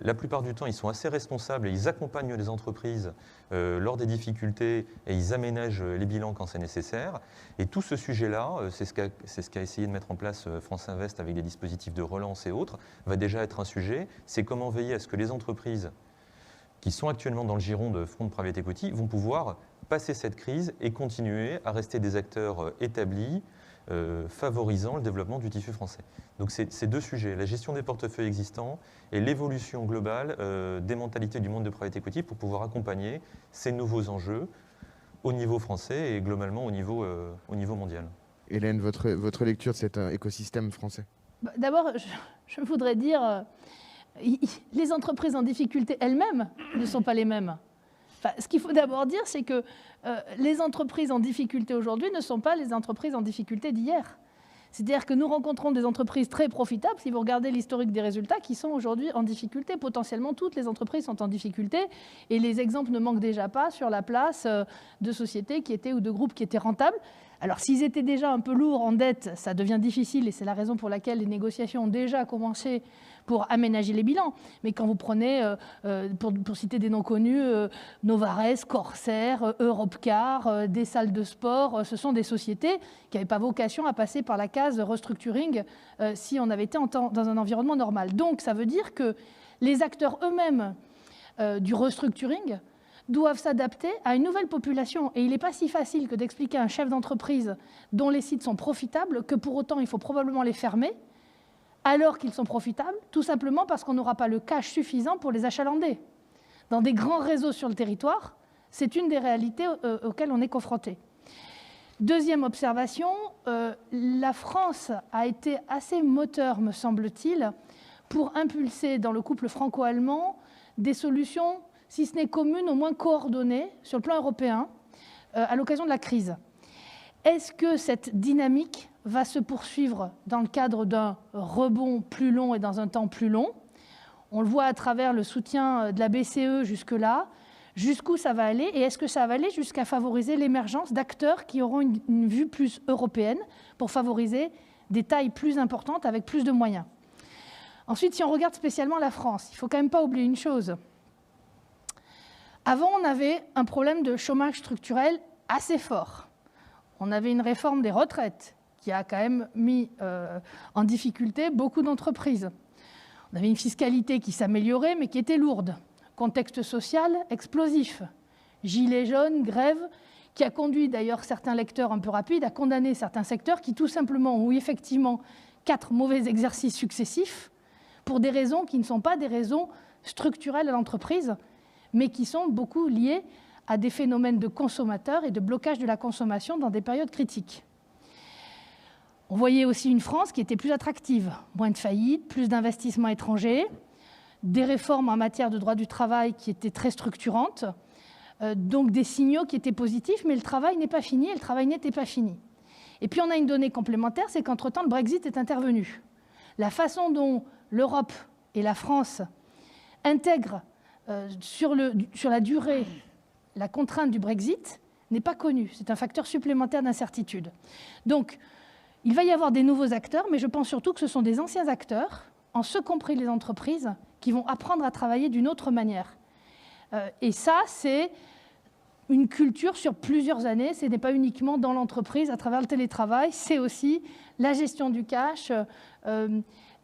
La plupart du temps, ils sont assez responsables et ils accompagnent les entreprises lors des difficultés et ils aménagent les bilans quand c'est nécessaire. Et tout ce sujet-là, c'est ce qu'a essayé de mettre en place France Invest avec des dispositifs de relance et autres, va déjà être un sujet. C'est comment veiller à ce que les entreprises qui sont actuellement dans le giron de fonds de private equity vont pouvoir passer cette crise et continuer à rester des acteurs établis, favorisant le développement du tissu français. Donc c'est deux sujets, la gestion des portefeuilles existants et l'évolution globale des mentalités du monde de private equity pour pouvoir accompagner ces nouveaux enjeux au niveau français et globalement au niveau mondial. Hélène, votre lecture de cet écosystème français? D'abord, je voudrais dire, les entreprises en difficulté elles-mêmes ne sont pas les mêmes. Enfin, ce qu'il faut d'abord dire, c'est que les entreprises en difficulté aujourd'hui ne sont pas les entreprises en difficulté d'hier. C'est-à-dire que nous rencontrons des entreprises très profitables, si vous regardez l'historique des résultats, qui sont aujourd'hui en difficulté. Potentiellement, toutes les entreprises sont en difficulté et les exemples ne manquent déjà pas sur la place de sociétés qui étaient ou de groupes qui étaient rentables. Alors, s'ils étaient déjà un peu lourds en dette, ça devient difficile et c'est la raison pour laquelle les négociations ont déjà commencé pour aménager les bilans. Mais quand vous prenez, pour citer des noms connus, Novares, Corsair, Europcar, des salles de sport, ce sont des sociétés qui n'avaient pas vocation à passer par la case restructuring si on avait été dans un environnement normal. Donc, ça veut dire que les acteurs eux-mêmes du restructuring doivent s'adapter à une nouvelle population. Et il n'est pas si facile que d'expliquer à un chef d'entreprise dont les sites sont profitables que pour autant il faut probablement les fermer alors qu'ils sont profitables, tout simplement parce qu'on n'aura pas le cash suffisant pour les achalander. Dans des grands réseaux sur le territoire, c'est une des réalités auxquelles on est confronté. Deuxième observation, la France a été assez moteur, me semble-t-il, pour impulser dans le couple franco-allemand des solutions, si ce n'est communes, au moins coordonnées sur le plan européen, à l'occasion de la crise. Est-ce que cette dynamique va se poursuivre dans le cadre d'un rebond plus long et dans un temps plus long? On le voit à travers le soutien de la BCE jusque-là. Jusqu'où ça va aller? Et est-ce que ça va aller jusqu'à favoriser l'émergence d'acteurs qui auront une vue plus européenne pour favoriser des tailles plus importantes avec plus de moyens? Ensuite, si on regarde spécialement la France, il ne faut quand même pas oublier une chose. Avant, on avait un problème de chômage structurel assez fort. On avait une réforme des retraites qui a quand même mis en difficulté beaucoup d'entreprises. On avait une fiscalité qui s'améliorait, mais qui était lourde. Contexte social explosif. Gilets jaunes, grève, qui a conduit d'ailleurs certains lecteurs un peu rapides à condamner certains secteurs qui tout simplement ont eu effectivement 4 mauvais exercices successifs pour des raisons qui ne sont pas des raisons structurelles à l'entreprise, mais qui sont beaucoup liées à des phénomènes de consommateurs et de blocage de la consommation dans des périodes critiques. On voyait aussi une France qui était plus attractive, moins de faillites, plus d'investissements étrangers, des réformes en matière de droit du travail qui étaient très structurantes, donc des signaux qui étaient positifs, mais le travail n'est pas fini et le travail n'était pas fini. Et puis on a une donnée complémentaire, c'est qu'entre-temps, le Brexit est intervenu. La façon dont l'Europe et la France intègrent sur la durée la contrainte du Brexit n'est pas connue. C'est un facteur supplémentaire d'incertitude. Donc, il va y avoir des nouveaux acteurs, mais je pense surtout que ce sont des anciens acteurs, en ce compris les entreprises, qui vont apprendre à travailler d'une autre manière. Et ça, c'est une culture sur plusieurs années. Ce n'est pas uniquement dans l'entreprise, à travers le télétravail, c'est aussi la gestion du cash,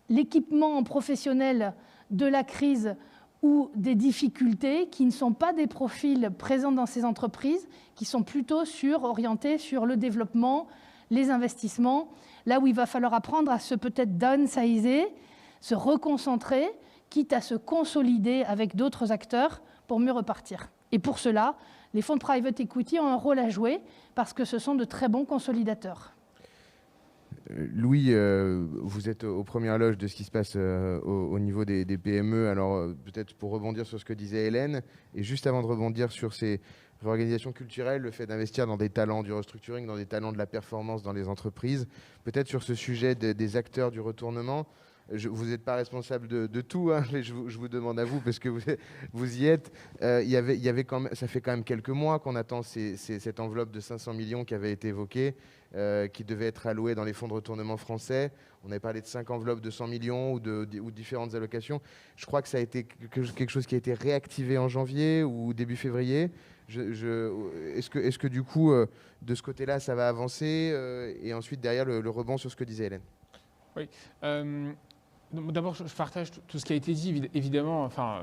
l'équipement professionnel de la crise ou des difficultés qui ne sont pas des profils présents dans ces entreprises, qui sont plutôt orientés sur le développement, les investissements, là où il va falloir apprendre à se peut-être downsizer, se reconcentrer, quitte à se consolider avec d'autres acteurs pour mieux repartir. Et pour cela, les fonds de private equity ont un rôle à jouer parce que ce sont de très bons consolidateurs. Louis, vous êtes aux premières loges de ce qui se passe au niveau des PME. Alors peut-être pour rebondir sur ce que disait Hélène, et juste avant de rebondir sur ces réorganisations culturelles, le fait d'investir dans des talents du restructuring, dans des talents de la performance dans les entreprises, peut-être sur ce sujet des acteurs du retournement, vous n'êtes pas responsable de tout, hein, mais je vous demande à vous, parce que vous y êtes. Il y avait quand même, ça fait quand même quelques mois qu'on attend cette enveloppe de 500 millions qui avait été évoquée, qui devait être allouée dans les fonds de retournement français. On avait parlé de 5 enveloppes de 100 millions ou différentes allocations. Je crois que ça a été quelque chose qui a été réactivé en janvier ou début février. Est-ce que du coup, de ce côté-là, ça va avancer et ensuite, derrière, le rebond sur ce que disait Hélène? Oui. D'abord, je partage tout ce qui a été dit, évidemment. Enfin,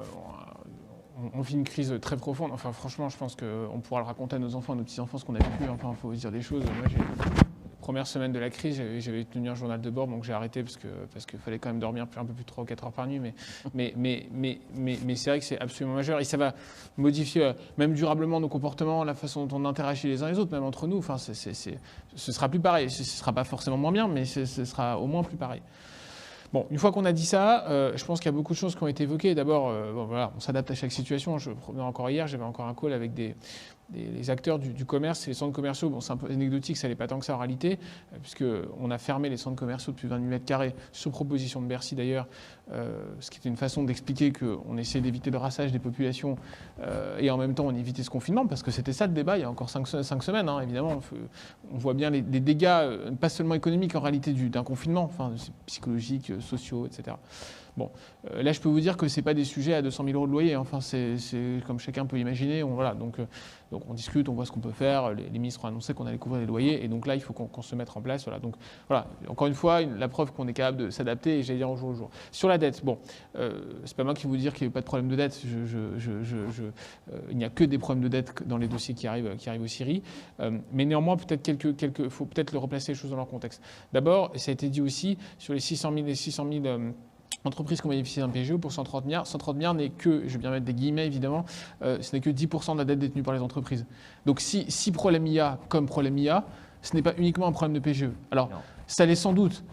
on vit une crise très profonde. Enfin, franchement, je pense qu'on pourra le raconter à nos enfants, à nos petits-enfants, ce qu'on a vécu. Enfin, il faut se dire des choses. Moi, première semaine de la crise, j'avais tenu un journal de bord, donc j'ai arrêté parce qu'il fallait quand même dormir un peu plus de 3 ou 4 heures par nuit. Mais c'est vrai que c'est absolument majeur. Et ça va modifier même durablement nos comportements, la façon dont on interagit les uns les autres, même entre nous. Enfin, ce sera plus pareil. Ce ne sera pas forcément moins bien, mais ce sera au moins plus pareil. Bon, une fois qu'on a dit ça, je pense qu'il y a beaucoup de choses qui ont été évoquées. D'abord, voilà, on s'adapte à chaque situation. Encore hier, j'avais encore un call avec les acteurs du commerce et les centres commerciaux. Bon, c'est un peu anecdotique, ça n'est pas tant que ça en réalité, puisqu'on a fermé les centres commerciaux de plus de 28 mètres carrés, sur proposition de Bercy d'ailleurs, ce qui était une façon d'expliquer qu'on essayait d'éviter le rassage des populations et en même temps on évitait ce confinement, parce que c'était ça le débat il y a encore 5 semaines, hein, évidemment. On voit bien les dégâts, pas seulement économiques en réalité d'un confinement, enfin, psychologiques, sociaux, etc. Bon, là, je peux vous dire que ce n'est pas des sujets à 200 000 € de loyer. Enfin, c'est comme chacun peut imaginer. Voilà, donc on discute, on voit ce qu'on peut faire. Les ministres ont annoncé qu'on allait couvrir les loyers. Et donc là, il faut qu'on se mette en place. Voilà, donc, voilà, encore une fois, la preuve qu'on est capable de s'adapter, et j'allais dire au jour le jour. Sur la dette, bon, c'est pas moi qui vais vous dire qu'il n'y a pas de problème de dette. Il n'y a que des problèmes de dette dans les dossiers qui arrivent aux Syrie. Mais néanmoins, peut-être faut peut-être le replacer les choses dans leur contexte. D'abord, ça a été dit aussi, sur les 600 000 entreprises qui ont bénéficié d'un PGE pour 130 milliards. 130 milliards n'est que, je vais bien mettre des guillemets évidemment, ce n'est que 10% de la dette détenue par les entreprises. Donc si problème il y a, comme problème il y a, ce n'est pas uniquement un problème de PGE. Alors, ça l'est sans doute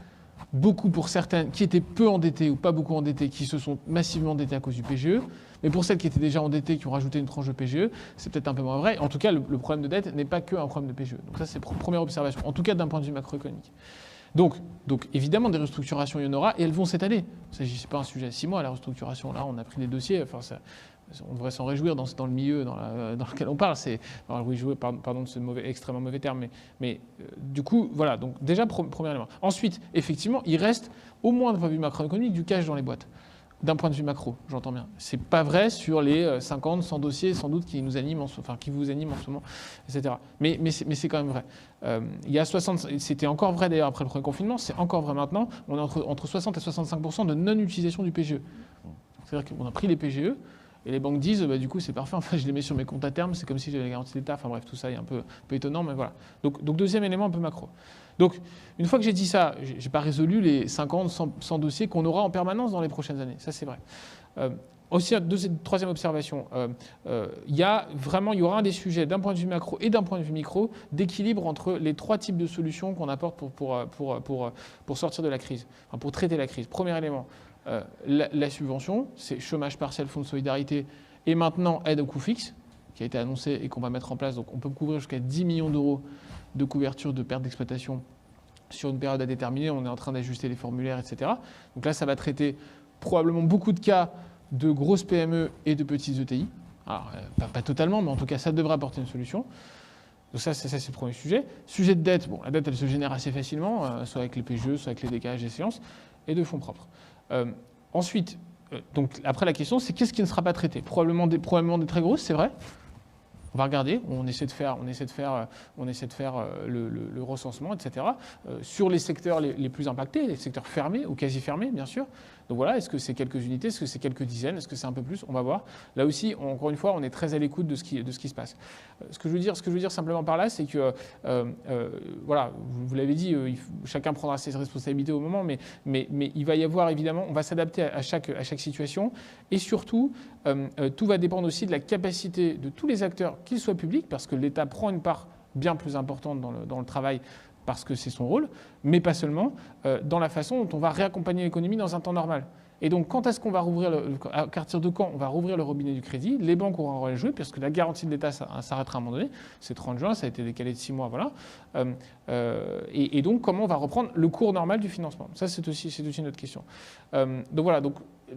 beaucoup pour certaines qui étaient peu endettées ou pas beaucoup endettées, qui se sont massivement endettées à cause du PGE. Mais pour celles qui étaient déjà endettées, qui ont rajouté une tranche de PGE, c'est peut-être un peu moins vrai. En tout cas, le problème de dette n'est pas qu'un problème de PGE. Donc ça, c'est première observation, en tout cas d'un point de vue macroéconomique. Donc évidemment, des restructurations, il y en aura, et elles vont s'étaler. Il ne s'agit pas un sujet à 6 mois, la restructuration. Là, on a pris des dossiers, enfin, on devrait s'en réjouir dans le milieu dans lequel on parle. Pardon de ce extrêmement mauvais terme, mais du coup, voilà. Donc déjà, premier élément. Ensuite, effectivement, il reste, au moins d'un point de vue macroéconomique, du cash dans les boîtes. D'un point de vue macro, j'entends bien. C'est pas vrai sur les 50, 100 dossiers sans doute qui nous animent, qui vous animent en ce moment, etc. Mais c'est quand même vrai. Il y a 60, c'était encore vrai d'ailleurs après le premier confinement, c'est encore vrai maintenant. On est entre 60 et 65% de non-utilisation du PGE. C'est-à-dire qu'on a pris les PGE et les banques disent, du coup c'est parfait, enfin je les mets sur mes comptes à terme, c'est comme si j'avais la garantie d'État. Enfin bref, tout ça est un peu étonnant, mais voilà. Donc deuxième élément un peu macro. Donc, une fois que j'ai dit ça, je n'ai pas résolu les 50, 100 dossiers qu'on aura en permanence dans les prochaines années. Ça, c'est vrai. Aussi, troisième observation, il y aura un des sujets d'un point de vue macro et d'un point de vue micro d'équilibre entre les 3 types de solutions qu'on apporte pour sortir de la crise, enfin, pour traiter la crise. Premier élément, la subvention, c'est chômage partiel, fonds de solidarité et maintenant aide au coût fixe, qui a été annoncé et qu'on va mettre en place. Donc, on peut couvrir jusqu'à 10 millions d'euros de couverture de perte d'exploitation sur une période à déterminer. On est en train d'ajuster les formulaires, etc. Donc là, ça va traiter probablement beaucoup de cas de grosses PME et de petites ETI. Alors, pas totalement, mais en tout cas, ça devrait apporter une solution. Donc ça, c'est le premier sujet. Sujet de dette, bon, la dette, elle se génère assez facilement, soit avec les PGE, soit avec les décalages d'échéance, et de fonds propres. Ensuite, donc après la question, c'est qu'est-ce qui ne sera pas traité ? Probablement des très grosses, c'est vrai. On va regarder, on essaie de faire le recensement, etc. Sur les secteurs les plus impactés, les secteurs fermés ou quasi fermés, bien sûr. Donc voilà, est-ce que c'est quelques unités, est-ce que c'est quelques dizaines, est-ce que c'est un peu plus ? On va voir. Là aussi, encore une fois, on est très à l'écoute de ce qui se passe. Ce que je veux dire simplement par là, c'est que, voilà, vous l'avez dit, chacun prendra ses responsabilités au moment, mais il va y avoir évidemment, on va s'adapter à chaque situation, et surtout, tout va dépendre aussi de la capacité de tous les acteurs, qu'ils soient publics, parce que l'État prend une part bien plus importante dans le travail, parce que c'est son rôle, mais pas seulement, dans la façon dont on va réaccompagner l'économie dans un temps normal. Et donc, quand est-ce qu'on va rouvrir, à partir de quand on va rouvrir le robinet du crédit? Les banques auront un rôle à jouer, puisque la garantie de l'État s'arrêtera à un moment donné. C'est 30 juin, ça a été décalé de 6 mois, voilà. Et donc, comment on va reprendre le cours normal du financement? Ça, c'est aussi une autre question. Donc voilà, donc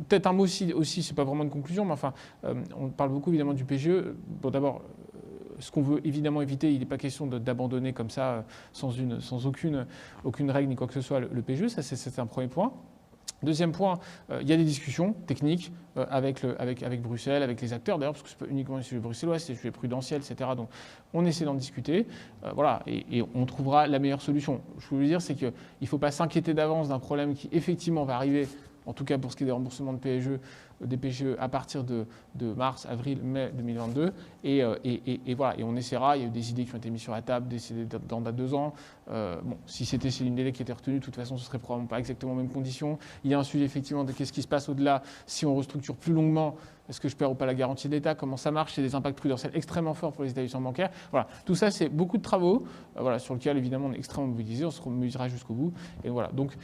peut-être un mot aussi, c'est pas vraiment une conclusion, mais enfin, on parle beaucoup évidemment du PGE. Bon, d'abord, ce qu'on veut évidemment éviter, il n'est pas question d'abandonner comme ça, sans aucune règle ni quoi que ce soit, le PGE. Ça, c'est un premier point. Deuxième point, il y a des discussions techniques avec Bruxelles, avec les acteurs, d'ailleurs, parce que ce n'est pas uniquement le sujet bruxellois, c'est le sujet prudentiel, etc. Donc, on essaie d'en discuter, voilà, et on trouvera la meilleure solution. Ce que je veux dire, c'est qu'il ne faut pas s'inquiéter d'avance d'un problème qui, effectivement, va arriver, en tout cas pour ce qui est des remboursements des PGE à partir de mars, avril, mai 2022. Et voilà, et on essaiera, il y a eu des idées qui ont été mises sur la table, d'essayer dans 2 ans. Bon, si c'était Céline Délé qui était retenue, de toute façon, ce ne serait probablement pas exactement les mêmes conditions. Il y a un sujet effectivement de qu'est-ce qui se passe au-delà, si on restructure plus longuement, est-ce que je perds ou pas la garantie de l'État, comment ça marche, c'est des impacts prudentiels extrêmement forts pour les établissements bancaires. Voilà, tout ça, c'est beaucoup de travaux, voilà, sur lesquels évidemment on est extrêmement mobilisé, on se mobilisera jusqu'au bout. Et voilà, donc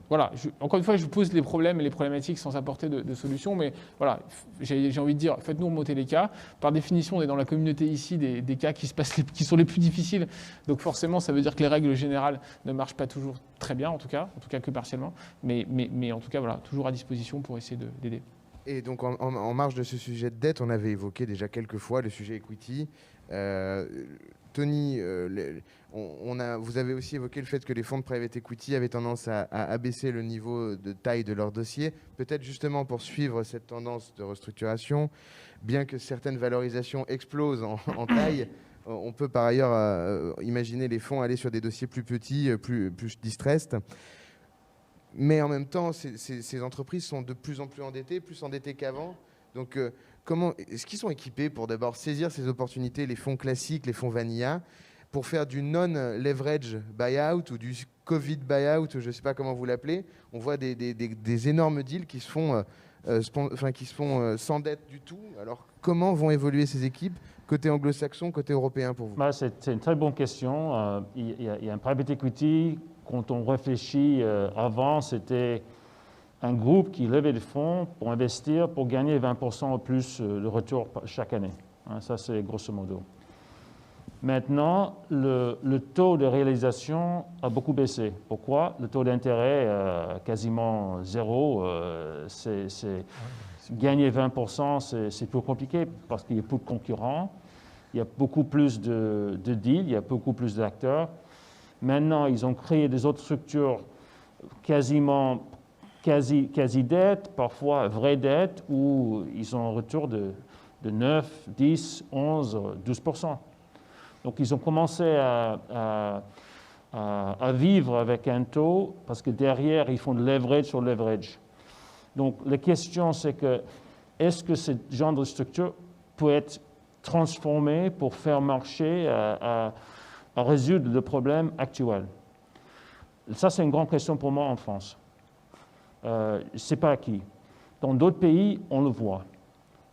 voilà, encore une fois, je pose les problèmes et les problématiques sans apporter de solutions, mais voilà, j'ai envie de dire, faites-nous remonter les cas. Par définition, on est dans la communauté ici des cas qui sont les plus difficiles, donc forcément, ça veut dire que les règles générales ne marchent pas toujours très bien, en tout cas que partiellement, mais en tout cas, voilà, toujours à disposition pour essayer d'aider. Et donc, en marge de ce sujet de dette, on avait évoqué déjà quelques fois le sujet equity. Tony, vous avez aussi évoqué le fait que les fonds de private equity avaient tendance à abaisser le niveau de taille de leur dossier. Peut-être justement pour suivre cette tendance de restructuration, bien que certaines valorisations explosent en taille, on peut par ailleurs imaginer les fonds aller sur des dossiers plus petits, plus distressed. Mais en même temps, ces entreprises sont de plus en plus endettées qu'avant. Donc, est-ce qu'ils sont équipés pour d'abord saisir ces opportunités, les fonds classiques, les fonds vanilla, pour faire du non-leverage buyout ou du Covid buyout, je ne sais pas comment vous l'appelez? On voit des énormes deals qui se font, sans dette du tout. Alors, comment vont évoluer ces équipes, côté anglo-saxon, côté européen pour vous? C'est une très bonne question. Il y a un private equity. Quand on réfléchit, avant, c'était un groupe qui levait des fonds pour investir, pour gagner 20% ou plus de retour chaque année. Ça, c'est grosso modo. Maintenant, le taux de réalisation a beaucoup baissé. Pourquoi? Le taux d'intérêt quasiment zéro. Gagner 20%, c'est plus compliqué parce qu'il y a plus de concurrents, il y a beaucoup plus de deals, il y a beaucoup plus d'acteurs. Maintenant, ils ont créé des autres structures quasi-dette, parfois vraie dette, où ils ont un retour de 9, 10, 11, 12%. Donc, ils ont commencé à vivre avec un taux, parce que derrière, ils font de leverage sur leverage. Donc, la question, c'est que, est-ce que ce genre de structure peut être transformé pour faire marcher à résoudre le problème actuel? Ça, c'est une grande question pour moi en France. Je ne sais pas à qui. Dans d'autres pays, on le voit.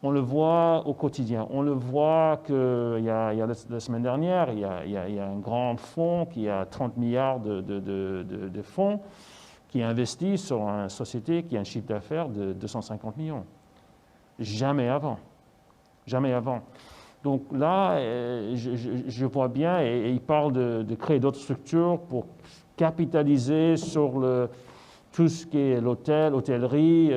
On le voit au quotidien. On le voit qu'il y a la semaine dernière, il y a un grand fonds qui a 30 milliards de fonds qui investit sur une société qui a un chiffre d'affaires de 250 millions. Jamais avant. Jamais avant. Donc là, je vois bien, et il parle de créer d'autres structures pour capitaliser sur tout ce qui est l'hôtel, l'hôtellerie,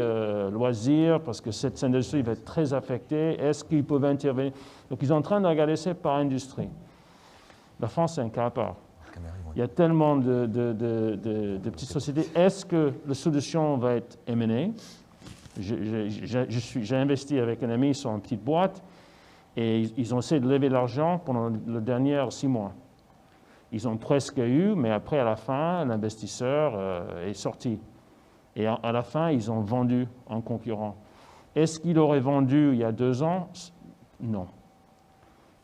loisirs, parce que cette industrie va être très affectée. Est-ce qu'ils peuvent intervenir? Donc ils sont en train de regarder ça par industrie. La France, c'est un cas à part. Il y a tellement de petites sociétés. Est-ce que la solution va être M&A? J'ai investi avec un ami sur une petite boîte. Et ils ont essayé de lever l'argent pendant les derniers 6 mois. Ils ont presque eu, mais après, à la fin, l'investisseur est sorti. Et à la fin, ils ont vendu en concurrent. Est-ce qu'ils auraient vendu il y a 2 ans? Non.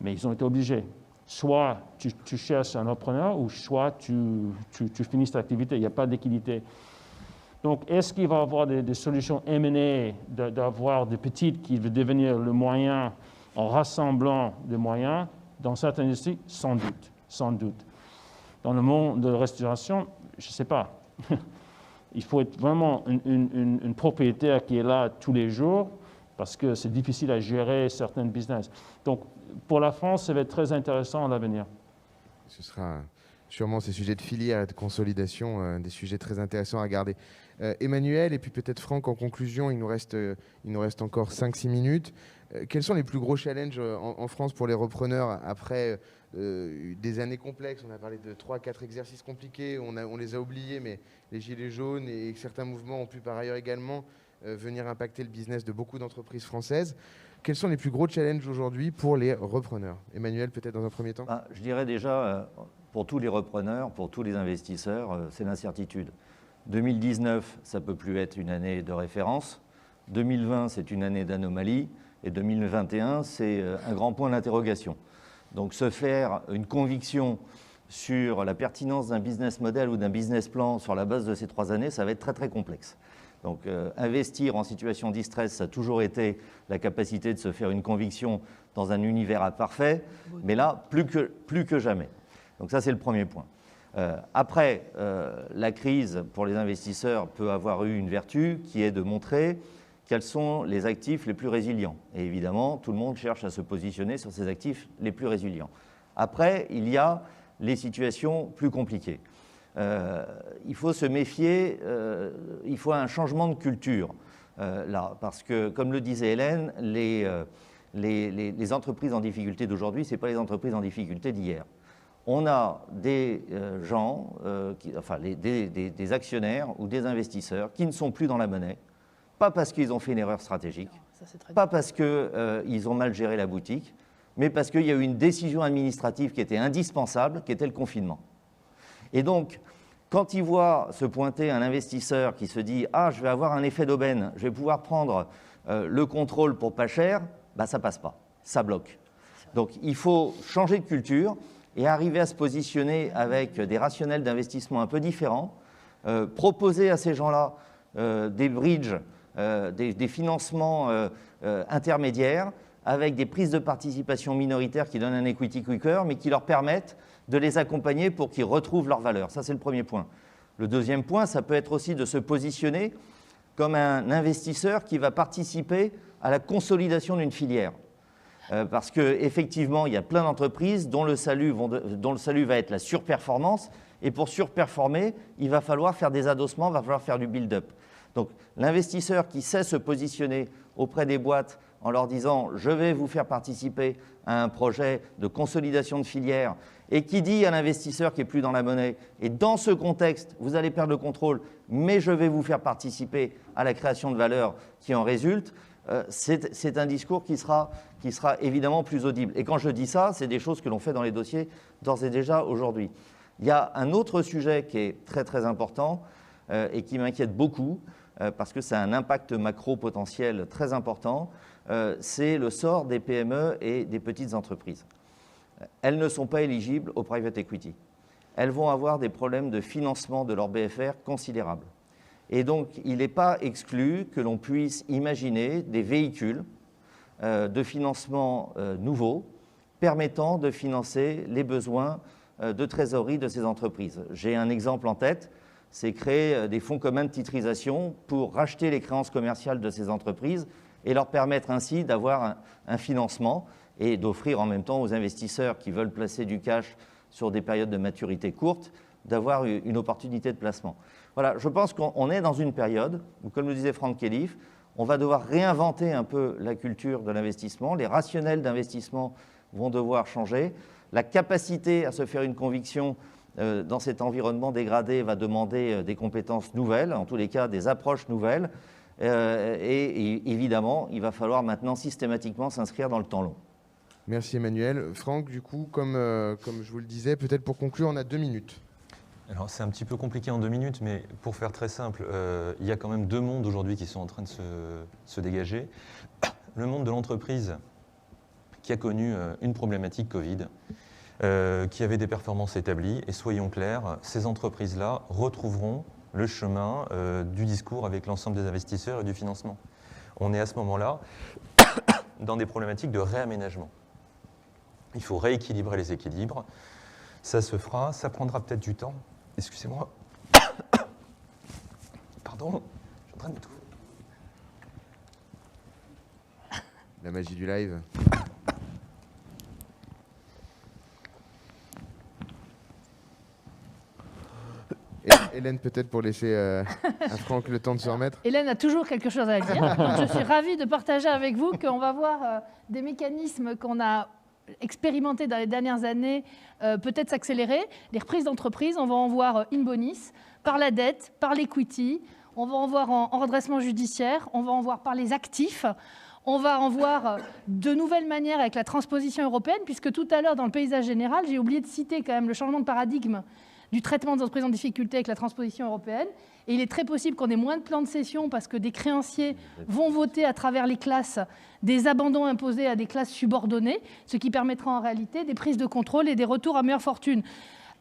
Mais ils ont été obligés. Soit tu cherches un entrepreneur, ou soit tu finis cette activité. Il n'y a pas d'équité. Donc, est-ce qu'il va y avoir des solutions M&A, d'avoir des petites qui vont devenir le moyen en rassemblant des moyens dans certaines industries? Sans doute, sans doute. Dans le monde de la restauration, je ne sais pas. il faut être vraiment une propriétaire qui est là tous les jours parce que c'est difficile à gérer certains business. Donc, pour la France, ça va être très intéressant à l'avenir. Ce sera sûrement ces sujets de filière et de consolidation, des sujets très intéressants à garder. Emmanuel, et puis peut-être Franck, en conclusion, il nous reste encore 5-6 minutes. Quels sont les plus gros challenges en France pour les repreneurs après des années complexes? On a parlé de 3-4 exercices compliqués, on les a oubliés, mais les gilets jaunes et certains mouvements ont pu par ailleurs également venir impacter le business de beaucoup d'entreprises françaises. Quels sont les plus gros challenges aujourd'hui pour les repreneurs? Emmanuel, peut-être dans un premier temps. Je dirais déjà, pour tous les repreneurs, pour tous les investisseurs, c'est l'incertitude. 2019, ça ne peut plus être une année de référence. 2020, c'est une année d'anomalie. Et 2021, c'est un grand point d'interrogation. Donc se faire une conviction sur la pertinence d'un business model ou d'un business plan sur la base de ces 3 années, ça va être très très complexe. Donc investir en situation de stress, ça a toujours été la capacité de se faire une conviction dans un univers imparfait, mais là, plus que jamais. Donc ça, c'est le premier point. Après, la crise pour les investisseurs peut avoir eu une vertu qui est de montrer quels sont les actifs les plus résilients. Et évidemment, tout le monde cherche à se positionner sur ces actifs les plus résilients. Après, il y a les situations plus compliquées. Il faut se méfier, il faut un changement de culture là, parce que, comme le disait Hélène, les entreprises en difficulté d'aujourd'hui, ce n'est pas les entreprises en difficulté d'hier. On a des gens, des actionnaires ou des investisseurs qui ne sont plus dans la monnaie, pas parce qu'ils ont fait une erreur stratégique, pas parce qu'ils ont mal géré la boutique, mais parce qu'il y a eu une décision administrative qui était indispensable, qui était le confinement. Et donc, quand ils voient se pointer un investisseur qui se dit « Ah, je vais avoir un effet d'aubaine, je vais pouvoir prendre le contrôle pour pas cher », ça ne passe pas, ça bloque. Donc, il faut changer de culture et arriver à se positionner avec des rationnels d'investissement un peu différents, proposer à ces gens-là des bridges, des financements intermédiaires avec des prises de participation minoritaires qui donnent un equity quicker, mais qui leur permettent de les accompagner pour qu'ils retrouvent leur valeur. Ça, c'est le premier point. Le deuxième point, ça peut être aussi de se positionner comme un investisseur qui va participer à la consolidation d'une filière. Parce qu'effectivement, il y a plein d'entreprises dont le salut va être la surperformance. Et pour surperformer, il va falloir faire des adossements, il va falloir faire du build-up. Donc l'investisseur qui sait se positionner auprès des boîtes en leur disant « je vais vous faire participer à un projet de consolidation de filière » et qui dit à l'investisseur qui n'est plus dans la monnaie « et dans ce contexte, vous allez perdre le contrôle, mais je vais vous faire participer à la création de valeur qui en résulte », c'est un discours qui sera évidemment plus audible. Et quand je dis ça, c'est des choses que l'on fait dans les dossiers d'ores et déjà aujourd'hui. Il y a un autre sujet qui est très très important et qui m'inquiète beaucoup parce que ça a un impact macro potentiel très important, c'est le sort des PME et des petites entreprises. Elles ne sont pas éligibles au private equity. Elles vont avoir des problèmes de financement de leur BFR considérables. Et donc, il n'est pas exclu que l'on puisse imaginer des véhicules de financement nouveaux permettant de financer les besoins de trésorerie de ces entreprises. J'ai un exemple en tête, c'est créer des fonds communs de titrisation pour racheter les créances commerciales de ces entreprises et leur permettre ainsi d'avoir un financement et d'offrir en même temps aux investisseurs qui veulent placer du cash sur des périodes de maturité courtes, d'avoir une opportunité de placement. Voilà, je pense qu'on est dans une période où, comme le disait Franck Khalif, on va devoir réinventer un peu la culture de l'investissement, les rationnels d'investissement vont devoir changer, la capacité à se faire une conviction dans cet environnement dégradé va demander des compétences nouvelles, en tous les cas des approches nouvelles, et évidemment, il va falloir maintenant systématiquement s'inscrire dans le temps long. Merci Emmanuel. Franck, du coup, comme je vous le disais, peut-être pour conclure, on a 2 minutes. Alors c'est un petit peu compliqué en 2 minutes, mais pour faire très simple, il y a quand même 2 mondes aujourd'hui qui sont en train de se dégager. Le monde de l'entreprise qui a connu une problématique Covid, qui avait des performances établies, et soyons clairs, ces entreprises-là retrouveront le chemin du discours avec l'ensemble des investisseurs et du financement. On est à ce moment-là dans des problématiques de réaménagement. Il faut rééquilibrer les équilibres. Ça se fera, ça prendra peut-être du temps. Excusez-moi. Pardon, je suis en train de m'étouffer. La magie du live. Hélène, peut-être pour laisser à Franck le temps de se remettre. Hélène a toujours quelque chose à dire. Je suis ravie de partager avec vous qu'on va voir des mécanismes qu'on a expérimentés dans les dernières années peut-être s'accélérer. Les reprises d'entreprise, on va en voir in bonis, par la dette, par l'equity, on va en voir en redressement judiciaire, on va en voir par les actifs. On va en voir de nouvelles manières avec la transposition européenne, puisque tout à l'heure, dans le paysage général, j'ai oublié de citer quand même le changement de paradigme du traitement des entreprises en difficulté avec la transposition européenne. Et il est très possible qu'on ait moins de plans de cession parce que des créanciers vont voter à travers les classes des abandons imposés à des classes subordonnées, ce qui permettra en réalité des prises de contrôle et des retours à meilleure fortune.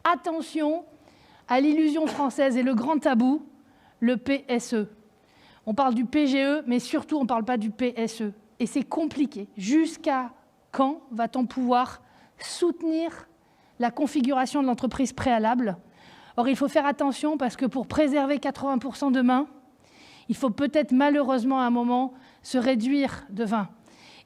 Attention à l'illusion française et le grand tabou, le PSE. On parle du PGE, mais surtout on ne parle pas du PSE. Et c'est compliqué. Jusqu'à quand va-t-on pouvoir soutenir la configuration de l'entreprise préalable? Or, il faut faire attention parce que pour préserver 80% demain, il faut peut-être malheureusement à un moment se réduire de 20%.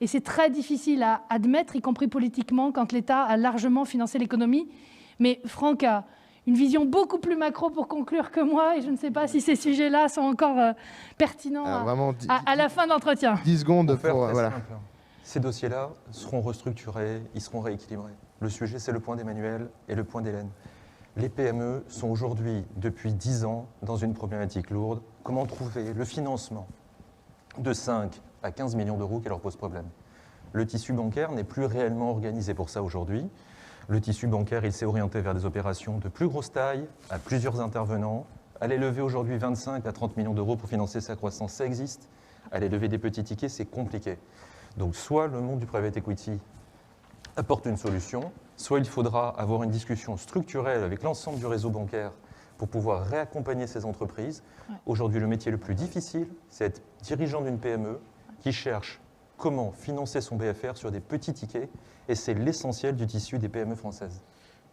Et c'est très difficile à admettre, y compris politiquement, quand l'État a largement financé l'économie. Mais Franck a une vision beaucoup plus macro pour conclure que moi, et je ne sais pas si ces sujets-là sont encore pertinents à la fin de l'entretien. 10 secondes pour... Voilà. Ces dossiers-là seront restructurés, ils seront rééquilibrés. Le sujet, c'est le point d'Emmanuel et le point d'Hélène. Les PME sont aujourd'hui, depuis 10 ans, dans une problématique lourde. Comment trouver le financement de 5 à 15 millions d'euros qui leur pose problème? Le tissu bancaire n'est plus réellement organisé pour ça aujourd'hui. Le tissu bancaire, il s'est orienté vers des opérations de plus grosse taille, à plusieurs intervenants. Aller lever aujourd'hui 25 à 30 millions d'euros pour financer sa croissance, ça existe. Aller lever des petits tickets, c'est compliqué. Donc soit le monde du private equity apporte une solution, soit il faudra avoir une discussion structurelle avec l'ensemble du réseau bancaire pour pouvoir réaccompagner ces entreprises. Ouais. Aujourd'hui, le métier le plus difficile, c'est être dirigeant d'une PME qui cherche comment financer son BFR sur des petits tickets, et c'est l'essentiel du tissu des PME françaises.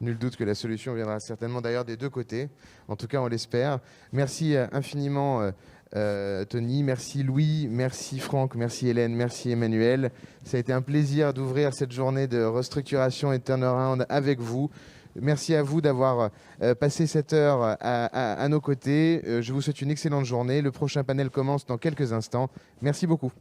Nul doute que la solution viendra certainement d'ailleurs des deux côtés. En tout cas, on l'espère. Merci infiniment Tony, merci Louis, merci Franck, merci Hélène, merci Emmanuel. Ça a été un plaisir d'ouvrir cette journée de restructuration et de turnaround avec vous. Merci à vous d'avoir passé cette heure à nos côtés. Je vous souhaite une excellente journée. Le prochain panel commence dans quelques instants. Merci beaucoup.